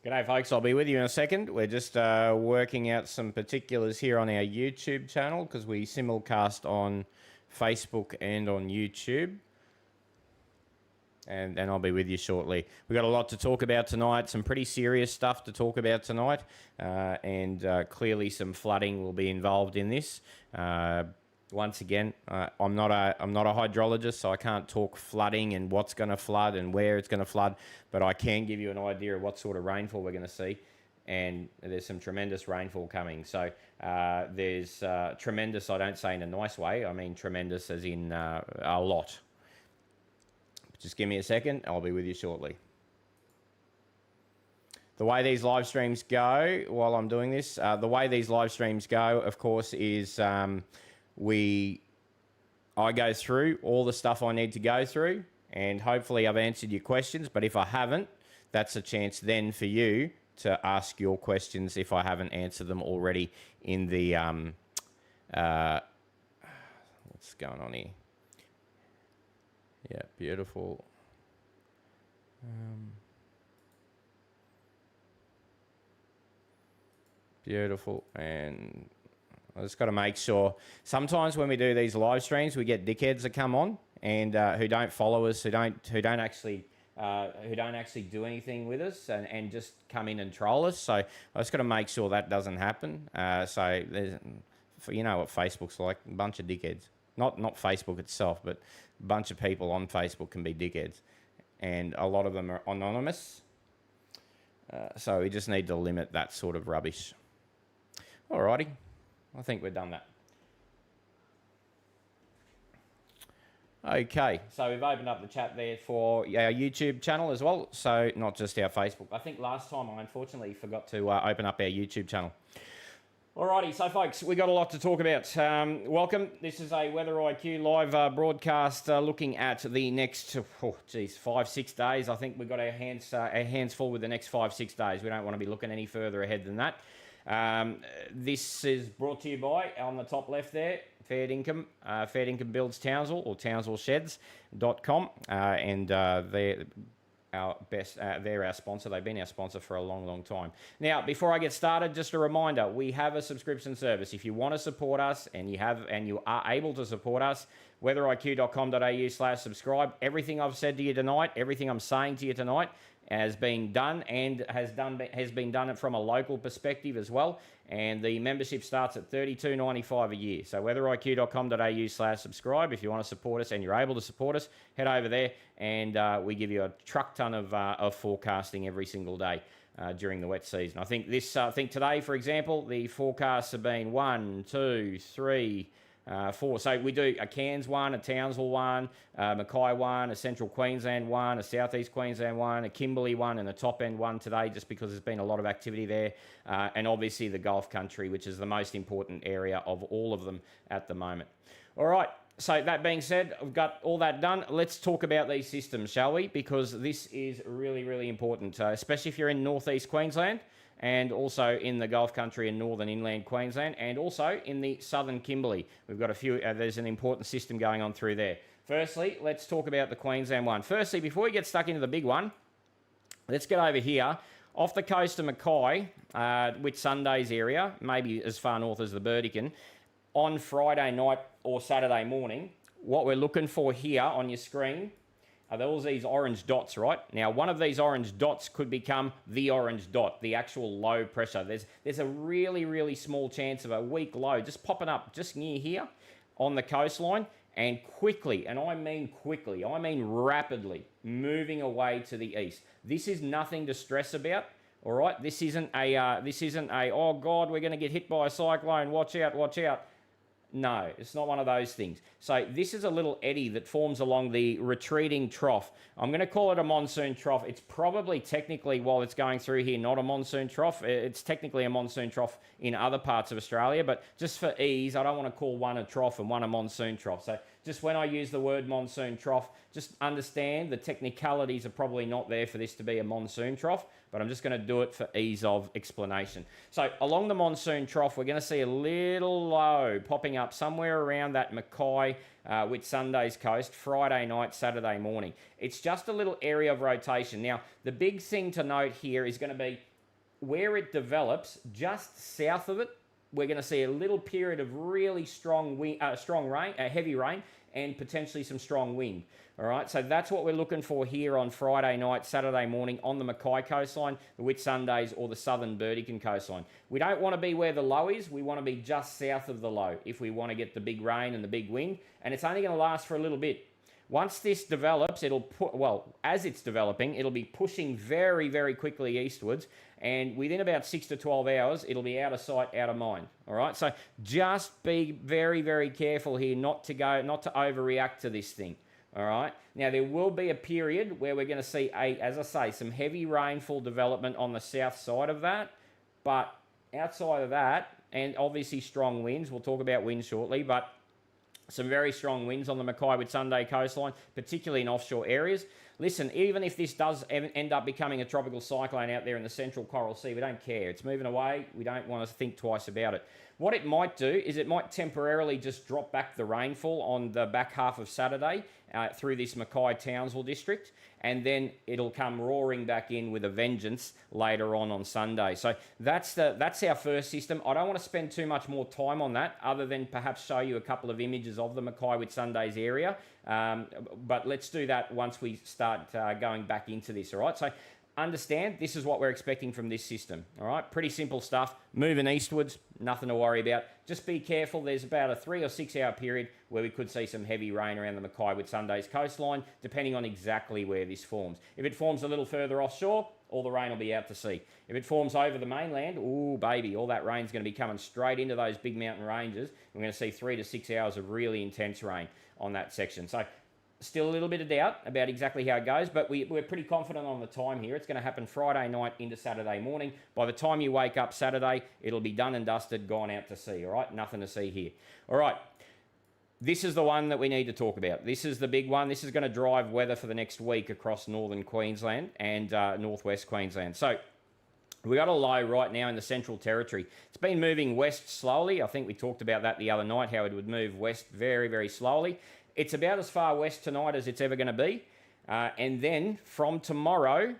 G'day folks, I'll be with you in a second. We're just working out some particulars here on our YouTube channel because we simulcast on Facebook and on YouTube. And I'll be with you shortly. We've got a lot to talk about tonight, some pretty serious stuff to talk about tonight, and clearly some flooding will be involved in this. Once again, I'm not a hydrologist, so I can't talk flooding and what's going to flood and where it's going to flood, but I can give you an idea of what sort of rainfall we're going to see, and there's some tremendous rainfall coming. So there's tremendous, I don't say in a nice way, I mean tremendous as in a lot. Just give me a second, I'll be with you shortly. The way these live streams go while I'm doing this, the way these live streams go, of course, is I go through all the stuff I need to go through, and hopefully I've answered your questions, but if I haven't, that's a chance then for you to ask your questions if I haven't answered them already in the, what's going on here? Yeah, beautiful. Beautiful, and I just got to make sure. Sometimes when we do these live streams, we get dickheads that come on and who don't follow us, who don't actually do anything with us, and just come in and troll us. So I just got to make sure that doesn't happen. So there's, you know what Facebook's like, a bunch of dickheads. Not Facebook itself, but a bunch of people on Facebook can be dickheads, and a lot of them are anonymous. So we just need to limit that sort of rubbish. Alrighty. I think we've done that. Okay, so we've opened up the chat there for our YouTube channel as well, so not just our Facebook. I think last time I unfortunately forgot to open up our YouTube channel. Alrighty, so folks, we got a lot to talk about. Welcome. This is a Weather IQ live broadcast looking at the next, 5-6 days. I think we've got our hands full with the next 5-6 days. We don't want to be looking any further ahead than that. This is brought to you by, on the top left there, Fair Income. Fair Income builds Townsville, or townsvillesheds.com, and they're our sponsor. They've been our sponsor for a long time. Now, before I get started, just a reminder, we have a subscription service. If you want to support us and you are able to support us, weatheriq.com.au/subscribe. Everything I've said to you tonight, everything I'm saying to you tonight has been done, and has been done from a local perspective as well. And the membership starts at $32.95 a year. So weatheriq.com.au/subscribe. If you want to support us and you're able to support us, head over there, and we give you a truck ton of forecasting every single day during the wet season. I think today, for example, the forecasts have been 1, 2, 3, 4. So we do a Cairns one, a Townsville one, Mackay one, a Central Queensland one, a Southeast Queensland one, a Kimberley one, and a top end one today, just because there's been a lot of activity there, and obviously the Gulf Country, which is the most important area of all of them at the moment. All right. So that being said, I've got all that done. Let's talk about these systems, shall we? Because this is really important, especially if you're in northeast Queensland, and also in the Gulf Country and northern inland Queensland, and also in the southern Kimberley. We've got a few, there's an important system going on through there. Firstly, let's talk about the Queensland one. Firstly, before we get stuck into the big one, let's get over here. Off the coast of Mackay, Whitsundays area, maybe as far north as the Burdekin, on Friday night or Saturday morning, what we're looking for here on your screen are all these orange dots, right? Now, one of these orange dots could become the orange dot, the actual low pressure. There's a really small chance of a weak low just popping up just near here on the coastline, and quickly, and I mean quickly, I mean rapidly, moving away to the east. This is nothing to stress about, all right? This isn't a, oh God, we're gonna get hit by a cyclone, watch out, watch out. No, it's not one of those things. So this is a little eddy that forms along the retreating trough. I'm going to call it a monsoon trough. It's probably technically, while it's going through here, not a monsoon trough. It's technically a monsoon trough in other parts of Australia, but just for ease, I don't want to call one a trough and one a monsoon trough. So just when I use the word monsoon trough, just understand the technicalities are probably not there for this to be a monsoon trough, but I'm just going to do it for ease of explanation. So along the monsoon trough, we're going to see a little low popping up somewhere around that Mackay, Whitsundays coast, Friday night, Saturday morning. It's just a little area of rotation. Now, the big thing to note here is going to be where it develops, just south of it, we're going to see a little period of really strong rain, heavy rain, and potentially some strong wind. All right, so that's what we're looking for here on Friday night, Saturday morning on the Mackay coastline, the Whitsundays, or the southern Burdekin coastline. We don't want to be where the low is. We want to be just south of the low if we want to get the big rain and the big wind, and it's only going to last for a little bit. Once this develops, as it's developing, it'll be pushing very, very quickly eastwards, and within about 6 to 12 hours, it'll be out of sight, out of mind. All right, so just be very, very careful here not to overreact to this thing. All right, now there will be a period where we're going to see, as I say, some heavy rainfall development on the south side of that, but outside of that, and obviously strong winds, we'll talk about winds shortly, but some very strong winds on the Mackay Whitsunday coastline, particularly in offshore areas. Listen, even if this does end up becoming a tropical cyclone out there in the central Coral Sea, we don't care. It's moving away. We don't want to think twice about it. What it might do is it might temporarily just drop back the rainfall on the back half of Saturday through this Mackay-Townsville district, and then it'll come roaring back in with a vengeance later on Sunday. So that's our first system. I don't want to spend too much more time on that other than perhaps show you a couple of images of the Mackay Whitsundays area, but let's do that once we start going back into this, all right? So understand, this is what we're expecting from this system, all right? Pretty simple stuff. Moving eastwards, nothing to worry about. Just be careful. There's about a 3 or 6 hour period where we could see some heavy rain around the Mackay Whitsundays coastline, depending on exactly where this forms. If it forms a little further offshore, all the rain will be out to sea. If it forms over the mainland, ooh, baby, all that rain's going to be coming straight into those big mountain ranges. We're going to see 3 to 6 hours of really intense rain on that section. So still a little bit of doubt about exactly how it goes, but we're pretty confident on the time here. It's going to happen Friday night into Saturday morning. By the time you wake up Saturday, it'll be done and dusted, gone out to sea, all right? Nothing to see here. All right, this is the one that we need to talk about. This is the big one. This is going to drive weather for the next week across northern Queensland and northwest Queensland. So we got a low right now in the Central Territory. It's been moving west slowly. I think we talked about that the other night, how it would move west very, very slowly. It's about as far west tonight as it's ever going to be. And then from tomorrow,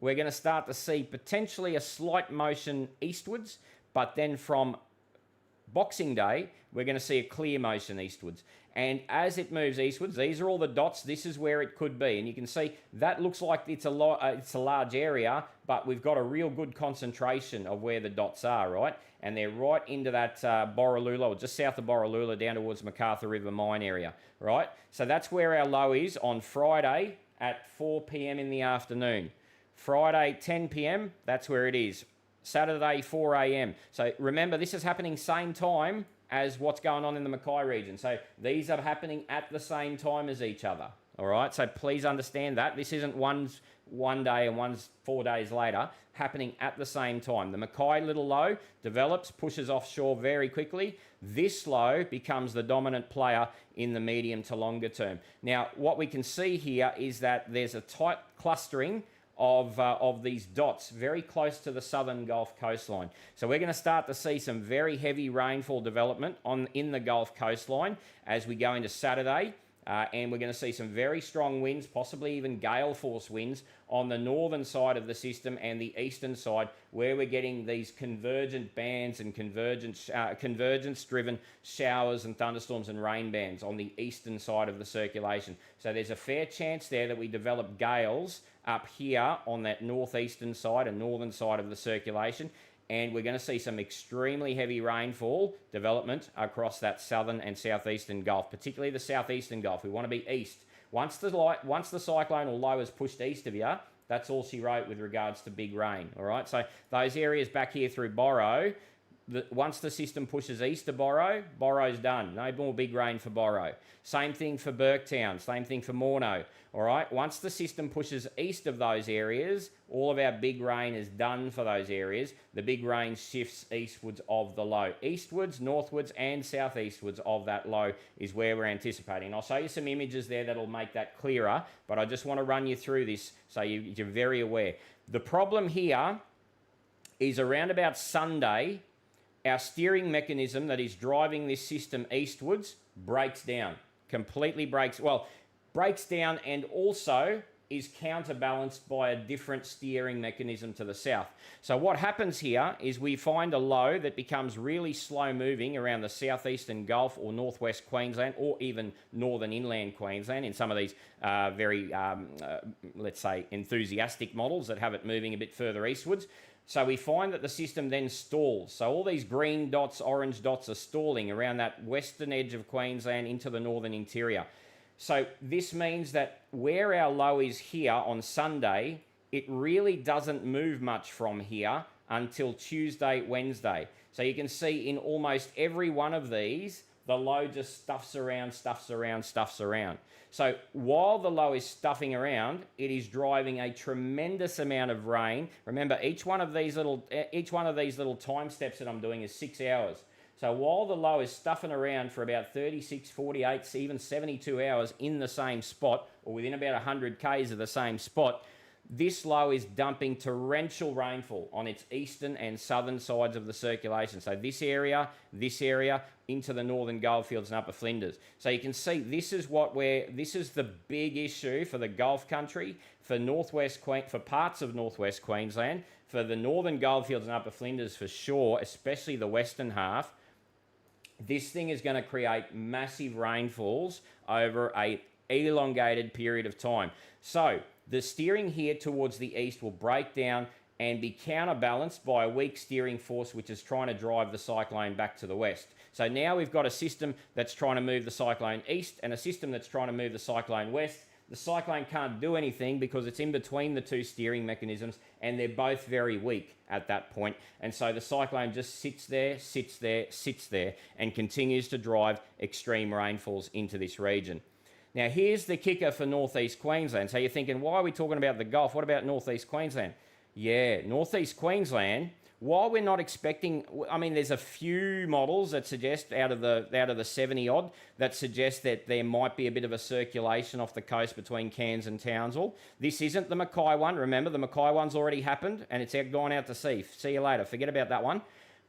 we're going to start to see potentially a slight motion eastwards. But then from Boxing Day, we're going to see a clear motion eastwards. And as it moves eastwards, these are all the dots. This is where it could be. And you can see that looks like it's a large area, but we've got a real good concentration of where the dots are, right? And they're right into that Borroloola, or just south of Borroloola, down towards MacArthur River Mine area, right? So that's where our low is on Friday at 4 p.m. in the afternoon. Friday, 10 p.m., that's where it is. Saturday, 4 a.m. So remember, this is happening same time as what's going on in the Mackay region. So these are happening at the same time as each other. All right, so please understand that. This isn't one's one day and one's 4 days later, happening at the same time. The Mackay little low develops, pushes offshore very quickly. This low becomes the dominant player in the medium to longer term. Now, what we can see here is that there's a tight clustering of these dots very close to the southern Gulf coastline. So we're going to start to see some very heavy rainfall development in the Gulf coastline as we go into Saturday. And we're going to see some very strong winds, possibly even gale force winds on the northern side of the system and the eastern side, where we're getting these convergent bands and convergence-driven showers and thunderstorms and rain bands on the eastern side of the circulation. So there's a fair chance there that we develop gales up here on that northeastern side and northern side of the circulation. And we're going to see some extremely heavy rainfall development across that southern and southeastern Gulf, particularly the southeastern Gulf. We want to be east. Once the cyclonal low is pushed east of you, that's all she wrote with regards to big rain. All right, so those areas back here through Borrow, once the system pushes east of Borrow, Borrow's done. No more big rain for Borrow. Same thing for Burketown, same thing for Morno. All right, once the system pushes east of those areas, all of our big rain is done for those areas. The big rain shifts eastwards of the low. Eastwards, northwards, and southeastwards of that low is where we're anticipating. I'll show you some images there that'll make that clearer, but I just want to run you through this so you're very aware. The problem here is around about Sunday, our steering mechanism that is driving this system eastwards breaks down, completely breaks down, and also is counterbalanced by a different steering mechanism to the south. So what happens here is we find a low that becomes really slow moving around the southeastern Gulf or northwest Queensland or even northern inland Queensland in some of these very, let's say, enthusiastic models that have it moving a bit further eastwards. So we find that the system then stalls. So all these green dots, orange dots are stalling around that western edge of Queensland into the northern interior. So this means that where our low is here on Sunday, it really doesn't move much from here until Tuesday, Wednesday. So you can see in almost every one of these, the low just stuffs around, stuffs around, stuffs around. So while the low is stuffing around, it is driving a tremendous amount of rain. Remember, each one of these little time steps that I'm doing is 6 hours. So while the low is stuffing around for about 36, 48, even 72 hours in the same spot, or within about 100 k's of the same spot, this low is dumping torrential rainfall on its eastern and southern sides of the circulation. So this area, into the northern goldfields and upper Flinders. So you can see this is the big issue for the Gulf country, for parts of northwest Queensland, for the northern goldfields and upper Flinders for sure, especially the western half. This thing is going to create massive rainfalls over a elongated period of time. So the steering here towards the east will break down and be counterbalanced by a weak steering force which is trying to drive the cyclone back to the west. So now we've got a system that's trying to move the cyclone east and a system that's trying to move the cyclone west. The cyclone can't do anything because it's in between the two steering mechanisms and they're both very weak at that point. And so the cyclone just sits there, and continues to drive extreme rainfalls into this region. Now, here's the kicker for northeast Queensland. So you're thinking, why are we talking about the Gulf? What about northeast Queensland? Yeah, northeast Queensland, while we're not expecting, I mean, there's a few models that suggest out of the 70 odd that suggest that there might be a bit of a circulation off the coast between Cairns and Townsville. This isn't the Mackay one. Remember, the Mackay one's already happened and it's gone out to sea. See you later. Forget about that one.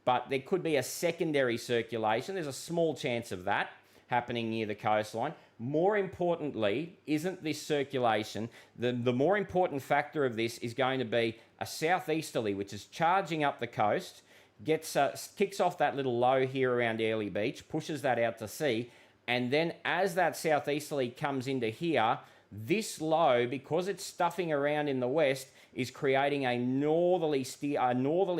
But there could be a secondary circulation. There's a small chance of that happening near the coastline. More importantly, isn't this circulation, the more important factor of this is going to be a southeasterly, which is charging up the coast, kicks off that little low here around Airlie Beach, pushes that out to sea, and then as that southeasterly comes into here, this low, because it's stuffing around in the west, is creating a northerly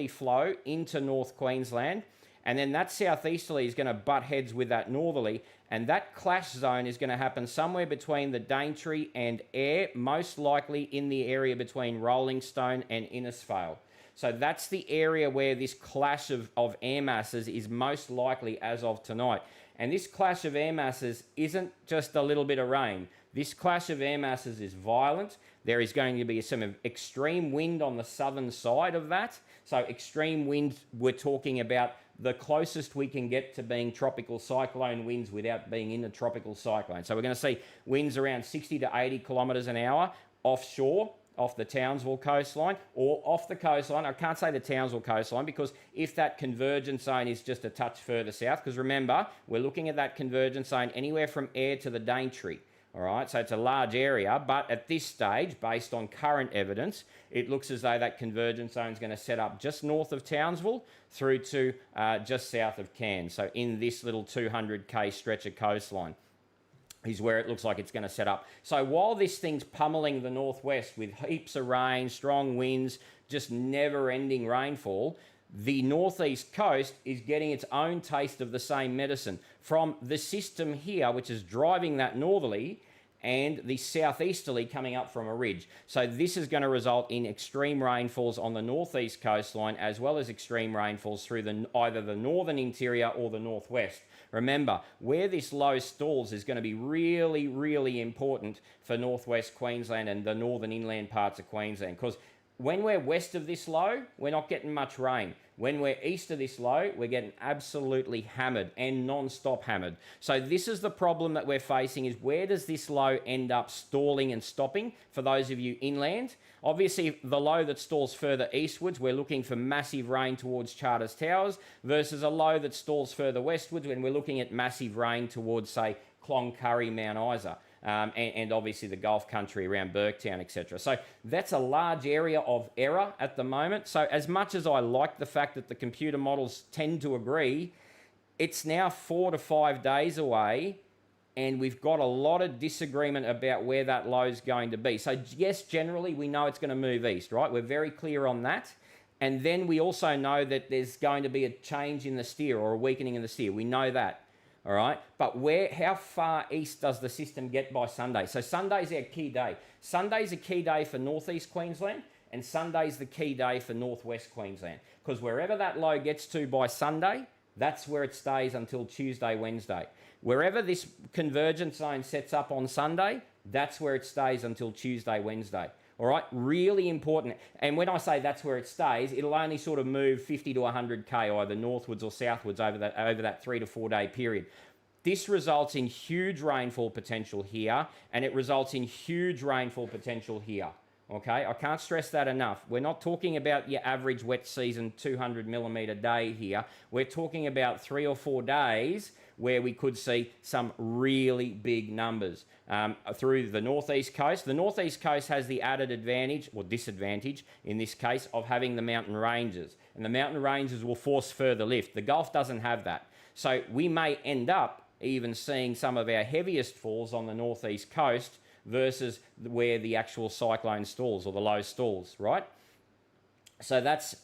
flow into North Queensland, and then that southeasterly is going to butt heads with that northerly, and that clash zone is going to happen somewhere between the Daintree and Eyre, most likely in the area between Rolling Stone and Innisfail. So that's the area where this clash of air masses is most likely as of tonight. And this clash of air masses isn't just a little bit of rain. This clash of air masses is violent. There is going to be some extreme wind on the southern side of that. So extreme wind, we're talking about the closest we can get to being tropical cyclone winds without being in a tropical cyclone. So we're going to see winds around 60 to 80 kilometres an hour offshore, off the Townsville coastline, or off the coastline. I can't say the Townsville coastline because if that convergence zone is just a touch further south, because remember, we're looking at that convergence zone anywhere from Eyre to the Daintree. All right, so it's a large area, but at this stage, based on current evidence, it looks as though that convergence zone is going to set up just north of Townsville through to just south of Cairns. So in this little 200k stretch of coastline is where it looks like it's going to set up. So while this thing's pummeling the northwest with heaps of rain, strong winds, just never-ending rainfall, the northeast coast is getting its own taste of the same medicine from the system here, which is driving that northerly, and the southeasterly coming up from a ridge. So this is going to result in extreme rainfalls on the northeast coastline, as well as extreme rainfalls through either the northern interior or the northwest. Remember, where this low stalls is going to be really, really important for northwest Queensland and the northern inland parts of Queensland, because when we're west of this low, we're not getting much rain. When we're east of this low, we're getting absolutely hammered and non-stop hammered. So this is the problem that we're facing, is where does this low end up stalling and stopping for those of you inland? Obviously, the low that stalls further eastwards, we're looking for massive rain towards Charters Towers, versus a low that stalls further westwards when we're looking at massive rain towards, say, Cloncurry, Mount Isa. and obviously the Gulf country around Burketown, etc. So that's a large area of error at the moment. So as much as I like the fact that the computer models tend to agree, it's now 4 to 5 days away, and we've got a lot of disagreement about where that low is going to be. So yes, generally we know it's going to move east, right? We're very clear on that. And then we also know that there's going to be a change in the steer or a weakening in the steer. We know that, all right? But how far east does the system get by Sunday? So Sunday's our key day. Sunday's a key day for northeast Queensland, and Sunday's the key day for northwest Queensland. Because wherever that low gets to by Sunday, that's where it stays until Tuesday, Wednesday. Wherever this convergence zone sets up on Sunday, that's where it stays until Tuesday, Wednesday. All right, really important. And when I say that's where it stays, it'll only sort of move 50 to 100k either northwards or southwards over that 3 to 4 day period. This results in huge rainfall potential here, and it results in huge rainfall potential here. Okay, I can't stress that enough. We're not talking about your average wet season 200 millimetre day here. We're talking about 3 or 4 days where we could see some really big numbers through the northeast coast. The northeast coast has the added advantage, or disadvantage in this case, of having the mountain ranges. And the mountain ranges will force further lift. The Gulf doesn't have that. So we may end up even seeing some of our heaviest falls on the northeast coast versus where the actual cyclone stalls or the low stalls, right? So that's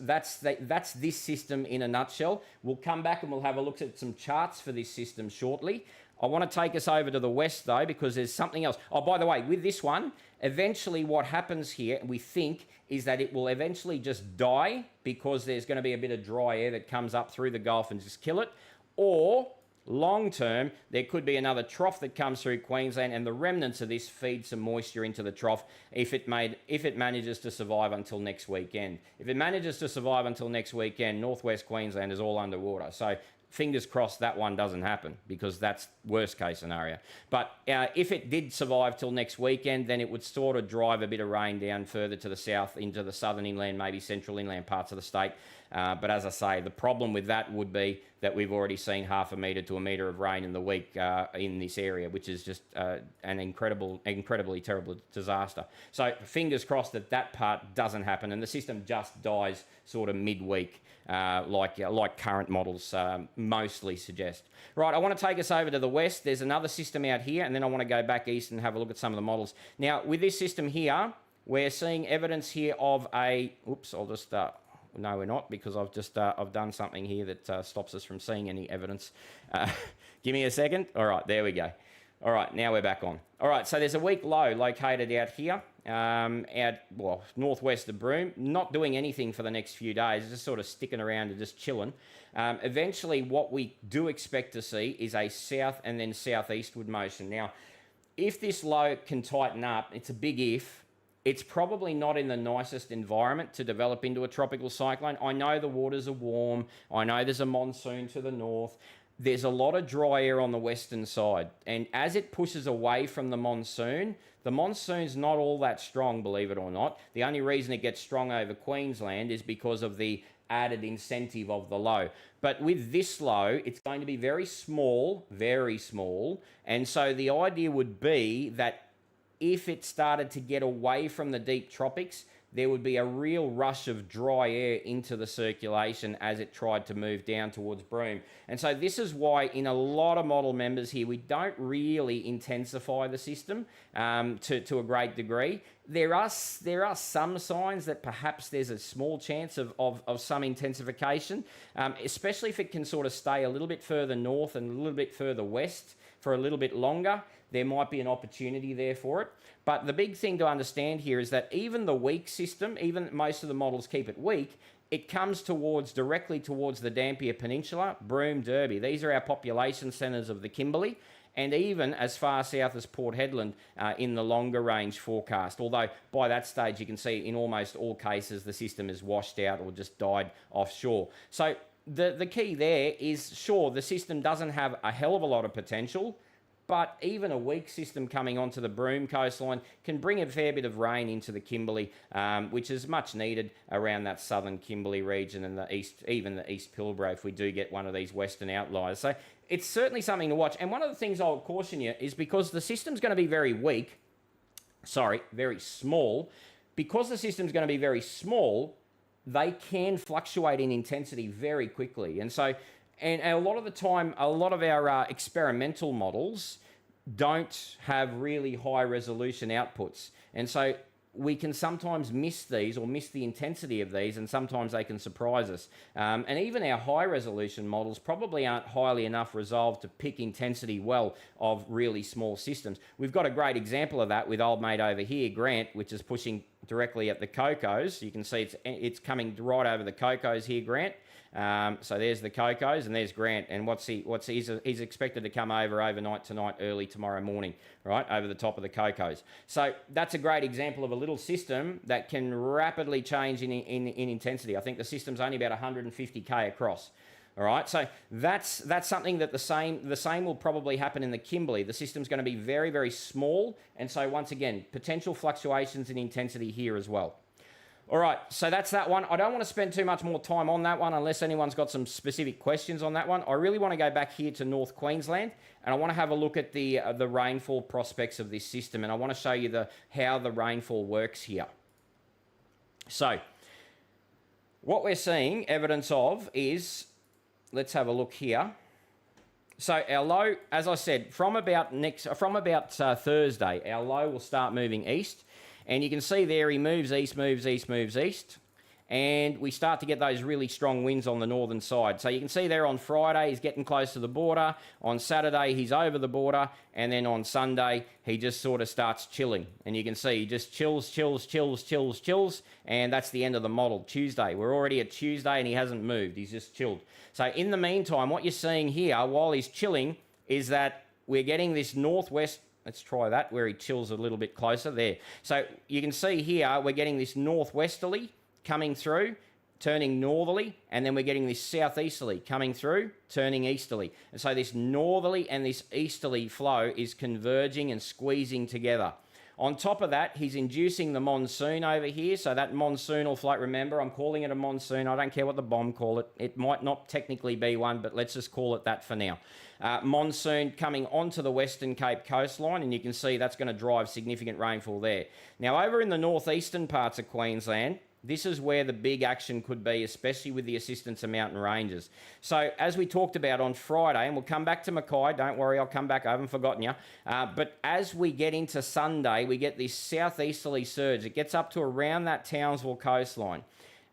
this system in a nutshell. We'll come back and we'll have a look at some charts for this system shortly. I want to take us over to the west though, because there's something else. Oh, by the way, with this one, eventually what happens here, we think, is that it will eventually just die because there's going to be a bit of dry air that comes up through the Gulf and just kill it. Or long term, there could be another trough that comes through Queensland, and the remnants of this feed some moisture into the trough if it manages to survive until next weekend. If it manages to survive until next weekend, northwest Queensland is all underwater. So fingers crossed that one doesn't happen, because that's worst case scenario. But if it did survive till next weekend, then it would sort of drive a bit of rain down further to the south into the southern inland, maybe central inland parts of the state. But as I say, the problem with that would be that we've already seen 0.5 metre to 1 metre of rain in the week in this area, which is just an incredibly terrible disaster. So fingers crossed that that part doesn't happen and the system just dies sort of midweek, like current models mostly suggest. Right, I want to take us over to the west. There's another system out here, and then I want to go back east and have a look at some of the models. Now, with this system here, we're seeing evidence here of a... Oops, I'll just... No, we're not, because I've done something here that stops us from seeing any evidence. Give me a second. All right, there we go. All right, now we're back on. All right, so there's a weak low located out here, northwest of Broome, not doing anything for the next few days, just sort of sticking around and just chilling. Eventually, what we do expect to see is a south and then southeastward motion. Now, if this low can tighten up, it's a big if. It's probably not in the nicest environment to develop into a tropical cyclone. I know the waters are warm. I know there's a monsoon to the north. There's a lot of dry air on the western side. And as it pushes away from the monsoon's not all that strong, believe it or not. The only reason it gets strong over Queensland is because of the added incentive of the low. But with this low, it's going to be very small. And so the idea would be that if it started to get away from the deep tropics, there would be a real rush of dry air into the circulation as it tried to move down towards Broome. And so this is why in a lot of model members here, we don't really intensify the system to a great degree. There are some signs that perhaps there's a small chance of some intensification, especially if it can sort of stay a little bit further north and a little bit further west for a little bit longer. There might be an opportunity there for it. But the big thing to understand here is that even the weak system, even most of the models keep it weak, it comes directly towards the Dampier Peninsula, Broome, Derby. These are our population centres of the Kimberley, and even as far south as Port Hedland in the longer range forecast. Although by that stage you can see in almost all cases the system is washed out or just died offshore. So the key there is, sure, the system doesn't have a hell of a lot of potential, but even a weak system coming onto the Broome coastline can bring a fair bit of rain into the Kimberley, which is much needed around that southern Kimberley region and the east, even the East Pilbara, if we do get one of these western outliers. So it's certainly something to watch. And one of the things I'll caution you is because the system's going to be very small, because the system's going to be very small, they can fluctuate in intensity very quickly. And so, and a lot of the time, a lot of our experimental models don't have really high resolution outputs. And so we can sometimes miss these or miss the intensity of these, and sometimes they can surprise us. And even our high resolution models probably aren't highly enough resolved to pick intensity well of really small systems. We've got a great example of that with old mate over here, Grant, which is pushing directly at the Cocos. You can see it's coming right over the Cocos here, Grant. So there's the Cocos and there's Grant, and he's expected to come over overnight tonight, early tomorrow morning, right, over the top of the Cocos. So that's a great example of a little system that can rapidly change in intensity. I think the system's only about 150k across. All right, so that's something that the same will probably happen in the Kimberley. The system's going to be very, very small, and so once again, potential fluctuations in intensity here as well. All right, so that's that one. I don't want to spend too much more time on that one unless anyone's got some specific questions on that one. I really want to go back here to North Queensland, and I want to have a look at the rainfall prospects of this system, and I want to show you how the rainfall works here. So what we're seeing evidence of is, let's have a look here. So our low, as I said, from about Thursday, our low will start moving east. And you can see there he moves east, moves east, moves east. And we start to get those really strong winds on the northern side. So you can see there on Friday, he's getting close to the border. On Saturday, he's over the border. And then on Sunday, he just sort of starts chilling. And you can see he just chills. And that's the end of the model. Tuesday. We're already at Tuesday and he hasn't moved. He's just chilled. So in the meantime, what you're seeing here while he's chilling is that we're getting this northwest. Let's try that, where he chills a little bit closer there. So you can see here, we're getting this northwesterly coming through, turning northerly, and then we're getting this southeasterly coming through, turning easterly. And so this northerly and this easterly flow is converging and squeezing together. On top of that, he's inducing the monsoon over here. So that monsoonal flow, remember, I'm calling it a monsoon. I don't care what the bomb call it. It might not technically be one, but let's just call it that for now. Monsoon coming onto the Western Cape coastline, and you can see that's going to drive significant rainfall there. Now, over in the northeastern parts of Queensland, this is where the big action could be, especially with the assistance of mountain ranges. So as we talked about on Friday, and we'll come back to Mackay, don't worry, I'll come back, I haven't forgotten you. But as we get into Sunday, we get this southeasterly surge. It gets up to around that Townsville coastline.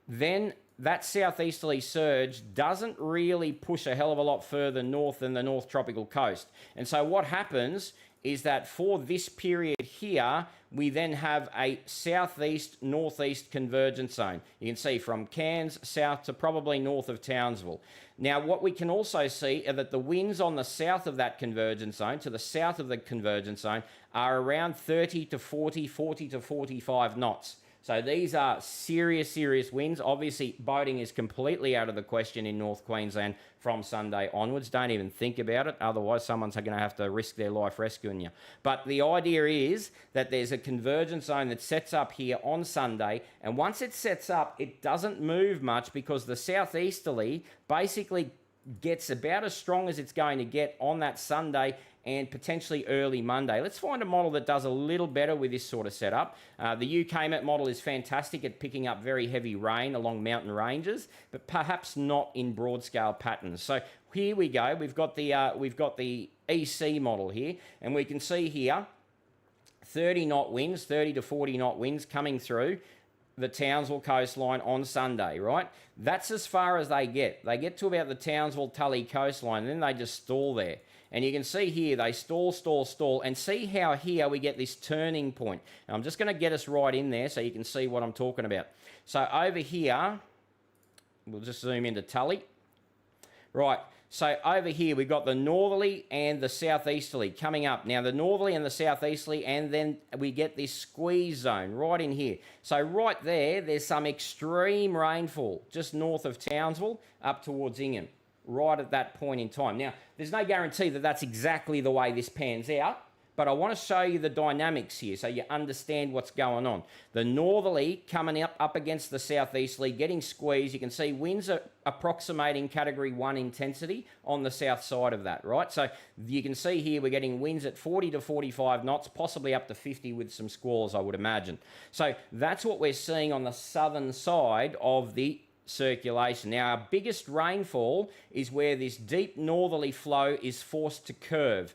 Then that southeasterly surge doesn't really push a hell of a lot further north than the North Tropical Coast. And so what happens is that for this period here, we then have a southeast-northeast convergence zone. You can see from Cairns south to probably north of Townsville. Now, what we can also see are that the winds on the south of that convergence zone, to the south of the convergence zone, are around 30 to 40, 40 to 45 knots. So these are serious winds. Obviously, boating is completely out of the question in North Queensland from Sunday onwards. Don't even think about it. Otherwise, someone's going to have to risk their life rescuing you. But the idea is that there's a convergence zone that sets up here on Sunday. And once it sets up, it doesn't move much because the southeasterly basically gets about as strong as it's going to get on that Sunday and potentially early Monday. Let's find a model that does a little better with this sort of setup. The UKMet model is fantastic at picking up very heavy rain along mountain ranges, but perhaps not in broad scale patterns. So here we go. We've got the EC model here, and we can see here 30 knot winds, 30 to 40 knot winds coming through the Townsville coastline on Sunday, right? That's as far as they get. They get to about the Townsville-Tully coastline, and then they just stall there. And you can see here, they stall, and see how here we get this turning point. And I'm just going to get us right in there so you can see what I'm talking about. So over here, we'll just zoom into Tully. Right, so over here we've got the northerly and the southeasterly coming up. Now the northerly and the southeasterly, and then we get this squeeze zone right in here. So right there, there's some extreme rainfall just north of Townsville up towards Ingham. right at that point in time. Now, there's no guarantee that that's exactly the way this pans out, but I want to show you the dynamics here so you understand what's going on. The northerly coming up against the southeasterly, getting squeezed. You can see winds are approximating category 1 intensity on the south side of that, right? So you can see here we're getting winds at 40 to 45 knots, possibly up to 50 with some squalls, I would imagine. So that's what we're seeing on the southern side of the circulation. Now, our biggest rainfall is where this deep northerly flow is forced to curve.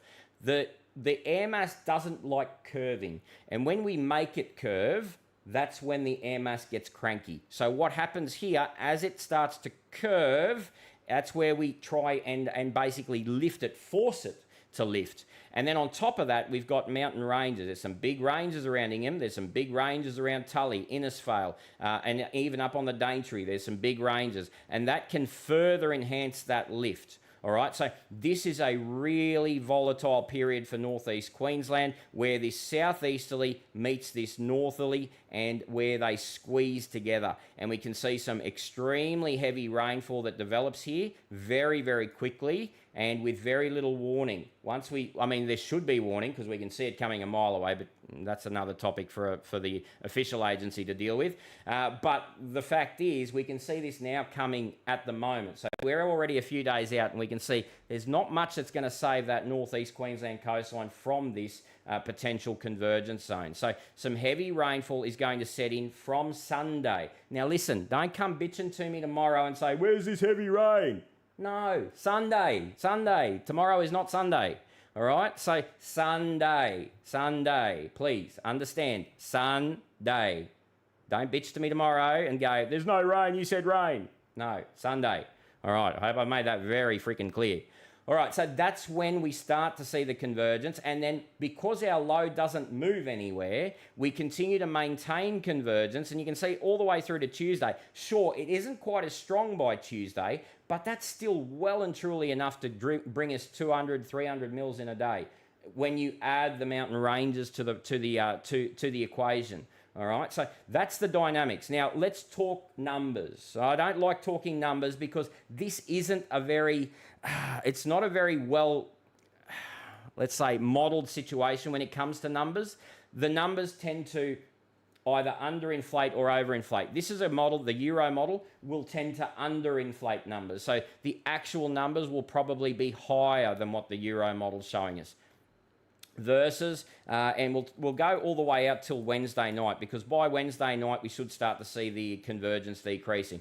The air mass doesn't like curving, and when we make it curve, that's when the air mass gets cranky. So what happens here, as it starts to curve, that's where we try and basically lift it, force it to lift. And then on top of that, we've got mountain ranges. There's some big ranges around Ingham. There's some big ranges around Tully, Innisfail, and even up on the Daintree, there's some big ranges. And that can further enhance that lift. All right, so this is a really volatile period for northeast Queensland where this southeasterly meets this northerly and where they squeeze together. And we can see some extremely heavy rainfall that develops here very, very quickly and with very little warning. There should be warning because we can see it coming a mile away, but that's another topic for the official agency to deal with. But the fact is, we can see this now coming at the moment. So we're already a few days out and we can see there's not much that's going to save that northeast Queensland coastline from this potential convergence zone. So some heavy rainfall is going to set in from Sunday. Now listen, don't come bitching to me tomorrow and say, where's this heavy rain? No, Sunday. Tomorrow is not Sunday. All right, so Sunday, please understand, Sunday. Don't bitch to me tomorrow and go, there's no rain, you said rain. No, Sunday. All right, I hope I made that very freaking clear. All right, so that's when we start to see the convergence, and then because our low doesn't move anywhere, we continue to maintain convergence, and you can see all the way through to Tuesday. Sure, it isn't quite as strong by Tuesday, but that's still well and truly enough to bring us 200, 300 mils in a day when you add the mountain ranges to the equation. All right, so that's the dynamics. Now, let's talk numbers. So I don't like talking numbers because this isn't it's not a very well, let's say, modeled situation when it comes to numbers. The numbers tend to either underinflate or overinflate. This is a model, the Euro model, will tend to underinflate numbers. So the actual numbers will probably be higher than what the Euro model is showing us. Versus, and we'll go all the way out till Wednesday night, because by Wednesday night we should start to see the convergence decreasing.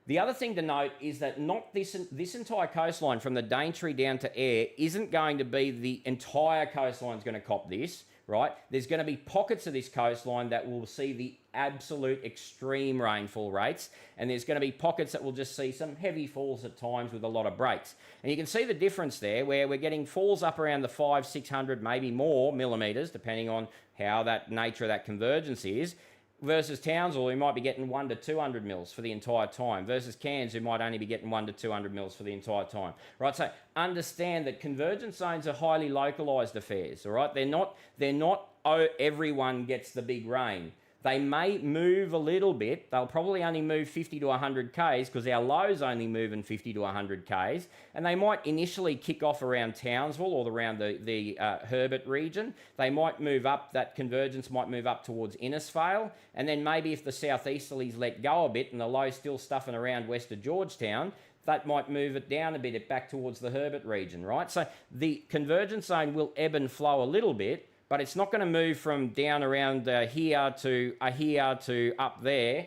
The other thing to note is that not this entire coastline from the Daintree down to Ayr isn't going to be the entire coastline is going to cop this, right? There's going to be pockets of this coastline that will see the absolute extreme rainfall rates, and there's going to be pockets that will just see some heavy falls at times with a lot of breaks. And you can see the difference there where we're getting falls up around the 500, 600, maybe more millimetres, depending on how that nature of that convergence is, versus Townsville, who might be getting 1 to 200 mils for the entire time, versus Cairns, who might only be getting 1 to 200 mils for the entire time. Right, so understand that convergence zones are highly localised affairs. All right, they're not everyone gets the big rain. They may move a little bit. They'll probably only move 50 to 100 Ks because our lows only move in 50 to 100 Ks. And they might initially kick off around Townsville or around the Herbert region. They might move up, that convergence might move up towards Innisfail. And then maybe if the southeasterlies let go a bit and the low's still stuffing around west of Georgetown, that might move it down a bit back towards the Herbert region, right? So the convergence zone will ebb and flow a little bit, but it's not going to move from down around here to up there,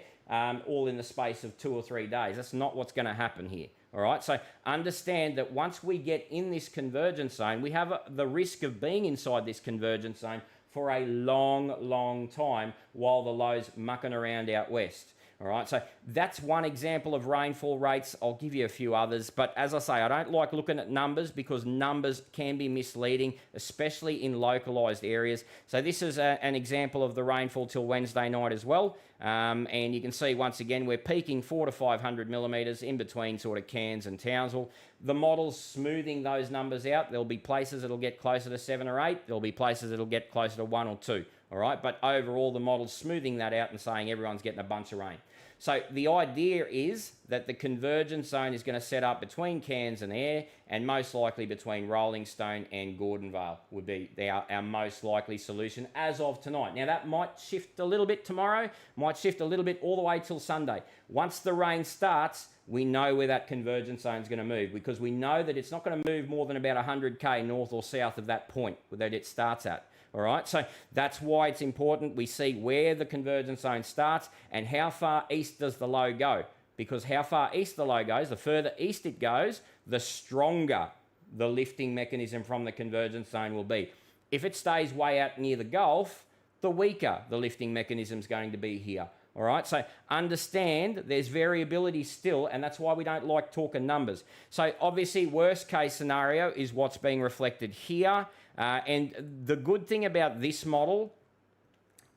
all in the space of 2 or 3 days. That's not what's going to happen here. All right, so understand that once we get in this convergence zone, we have the risk of being inside this convergence zone for a long, long time while the low's mucking around out west. All right, so that's one example of rainfall rates. I'll give you a few others, but as I say, I don't like looking at numbers because numbers can be misleading, especially in localised areas. So this is an example of the rainfall till Wednesday night as well. And you can see once again, we're peaking 400 to 500 millimetres in between sort of Cairns and Townsville. The model's smoothing those numbers out. There'll be places that'll get closer to 7 or 8. There'll be places that'll get closer to 1 or 2. All right, but overall, the model's smoothing that out and saying everyone's getting a bunch of rain. So the idea is that the convergence zone is going to set up between Cairns and Ayr, and most likely between Rolling Stone and Gordonvale would be our most likely solution as of tonight. Now that might shift a little bit tomorrow, might shift a little bit all the way till Sunday. Once the rain starts, we know where that convergence zone is going to move, because we know that it's not going to move more than about 100k north or south of that point that it starts at. All right, so that's why it's important we see where the convergence zone starts and how far east does the low go. Because how far east the low goes, the further east it goes, the stronger the lifting mechanism from the convergence zone will be. If it stays way out near the Gulf, the weaker the lifting mechanism is going to be here. All right, so understand there's variability still, and that's why we don't like talking numbers. So obviously, worst case scenario is what's being reflected here. And the good thing about this model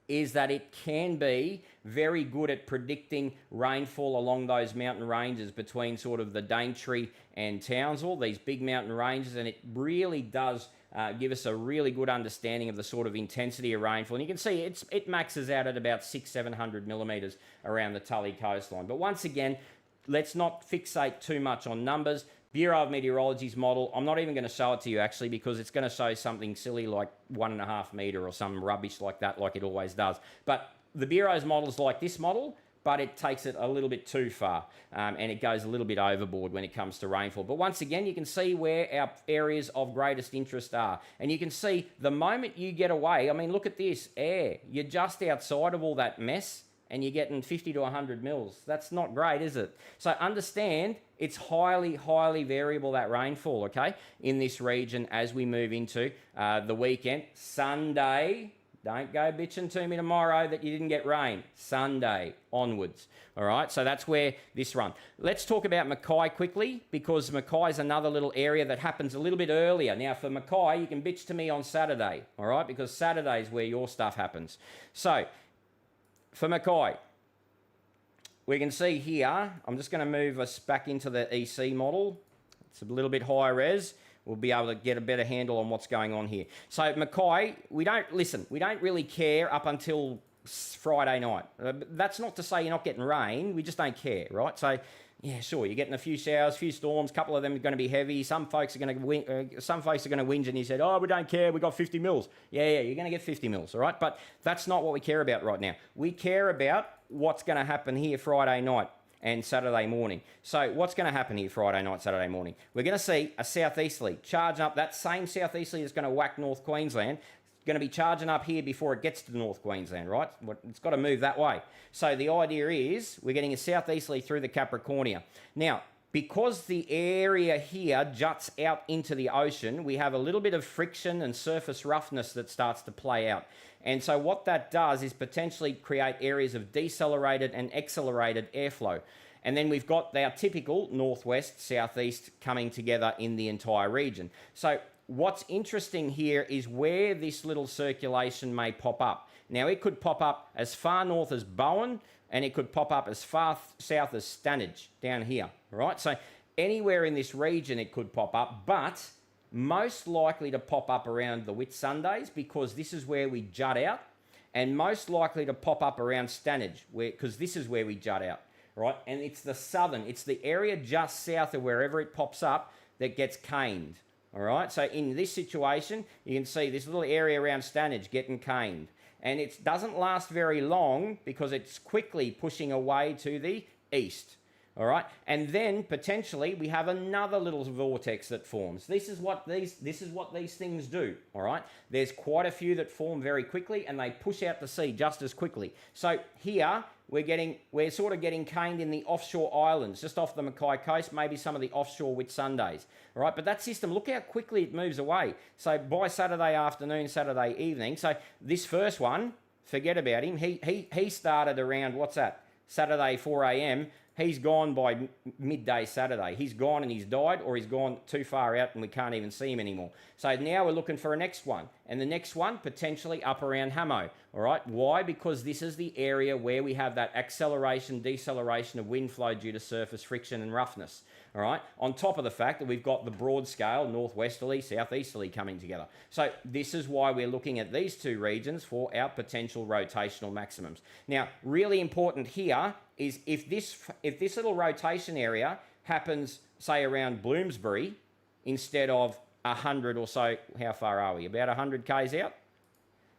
is that it can be very good at predicting rainfall along those mountain ranges between sort of the Daintree and Townsville, these big mountain ranges, and it really does give us a really good understanding of the sort of intensity of rainfall. And you can see it maxes out at about 600-700 millimetres around the Tully coastline. But once again, let's not fixate too much on numbers. Bureau of Meteorology's model, I'm not even going to show it to you actually, because it's going to show something silly like 1.5 metre or some rubbish like that, like it always does. But the Bureau's model is like this model, but it takes it a little bit too far, and it goes a little bit overboard when it comes to rainfall. But once again, you can see where our areas of greatest interest are. And you can see the moment you get away, I mean, look at this, Ayr. You're just outside of all that mess, and you're getting 50 to 100 mils. That's not great, is it? So understand it's highly, highly variable, that rainfall, okay, in this region as we move into the weekend. Sunday, don't go bitching to me tomorrow that you didn't get rain. Sunday onwards, all right? So that's where this run. Let's talk about Mackay quickly, because Mackay is another little area that happens a little bit earlier. Now, for Mackay, you can bitch to me on Saturday, all right, because Saturday is where your stuff happens. So for Mackay, we can see here, I'm just going to move us back into the EC model. It's a little bit higher res. We'll be able to get a better handle on what's going on here. So Mackay, we don't really care up until Friday night. That's not to say you're not getting rain. We just don't care, right? So yeah, sure, you're getting a few showers, a few storms. A couple of them are going to be heavy. Some folks are going to whinge, and you said, "Oh, we don't care. We got 50 mils." Yeah, you're going to get 50 mils, all right? But that's not what we care about right now. We care about what's going to happen here Friday night and Saturday morning. So what's going to happen here Friday night, Saturday morning? We're going to see a southeasterly charging up. That same southeasterly that's going to whack North Queensland, going to be charging up here before it gets to North Queensland, right? It's got to move that way. So the idea is we're getting a southeasterly through the Capricornia. Now, because the area here juts out into the ocean, we have a little bit of friction and surface roughness that starts to play out. And so what that does is potentially create areas of decelerated and accelerated airflow. And then we've got our typical northwest, southeast coming together in the entire region. So what's interesting here is where this little circulation may pop up. Now, it could pop up as far north as Bowen, and it could pop up as far south as Stanage down here, right? So anywhere in this region it could pop up, but most likely to pop up around the Whitsundays, because this is where we jut out, and most likely to pop up around Stanage, because this is where we jut out, right? And it's the southern, it's the area just south of wherever it pops up that gets caned, all right? So in this situation, you can see this little area around Stanage getting caned. And it doesn't last very long because it's quickly pushing away to the east, all right? And then potentially we have another little vortex that forms. This is what these things do, all right? There's quite a few that form very quickly, and they push out to sea just as quickly. So here we're sort of getting caned in the offshore islands, just off the Mackay coast, maybe some of the offshore Whitsundays, all right? But that system, look how quickly it moves away. So by Saturday afternoon, Saturday evening, so this first one, forget about him. He started around, what's that, Saturday 4 a.m., he's gone by midday Saturday. He's gone and he's died, or he's gone too far out and we can't even see him anymore. So now we're looking for a next one. And the next one, potentially up around Hamo. All right, why? Because this is the area where we have that acceleration, deceleration of wind flow due to surface friction and roughness. All right, on top of the fact that we've got the broad scale, northwesterly, southeasterly coming together. So this is why we're looking at these two regions for our potential rotational maximums. Now, really important here is if this little rotation area happens, say, around Bloomsbury, instead of 100 or so, how far are we? About 100 k's out?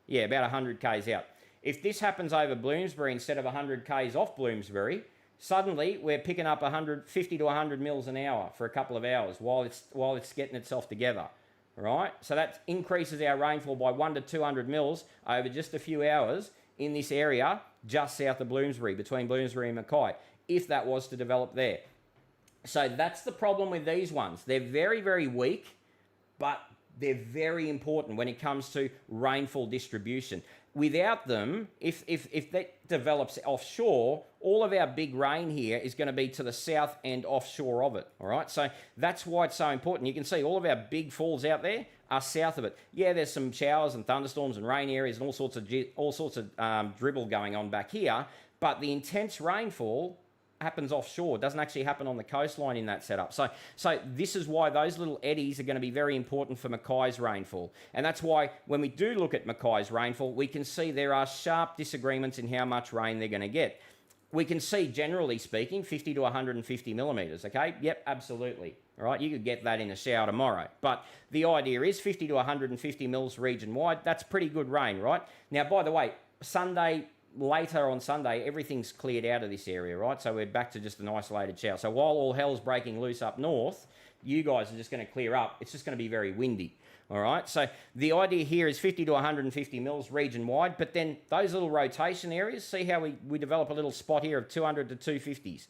Yeah, about 100 k's out. If this happens over Bloomsbury instead of 100 k's off Bloomsbury, suddenly we're picking up 50 to 100 mils an hour for a couple of hours while it's getting itself together, right? So that increases our rainfall by 1 to 200 mils over just a few hours in this area just south of Bloomsbury, between Bloomsbury and Mackay, if that was to develop there. So that's the problem with these ones. They're very, very weak, but they're very important when it comes to rainfall distribution. Without them, if that develops offshore, all of our big rain here is going to be to the south and offshore of it, all right? So that's why it's so important. You can see all of our big falls out there are south of it. Yeah, there's some showers and thunderstorms and rain areas and all sorts of dribble going on back here, but the intense rainfall happens offshore. It doesn't actually happen on the coastline in that setup. So this is why those little eddies are going to be very important for Mackay's rainfall. And that's why when we do look at Mackay's rainfall, we can see there are sharp disagreements in how much rain they're going to get. We can see, generally speaking, 50 to 150 millimetres, okay? Yep, absolutely. All right, you could get that in a shower tomorrow. But the idea is 50 to 150 mils region-wide. That's pretty good rain, right? Now, by the way, later on Sunday, everything's cleared out of this area, right? So we're back to just an isolated shower. So while all hell's breaking loose up north, you guys are just going to clear up. It's just going to be very windy, all right? So the idea here is 50 to 150 mils region-wide, but then those little rotation areas, see how we develop a little spot here of 200 to 250s.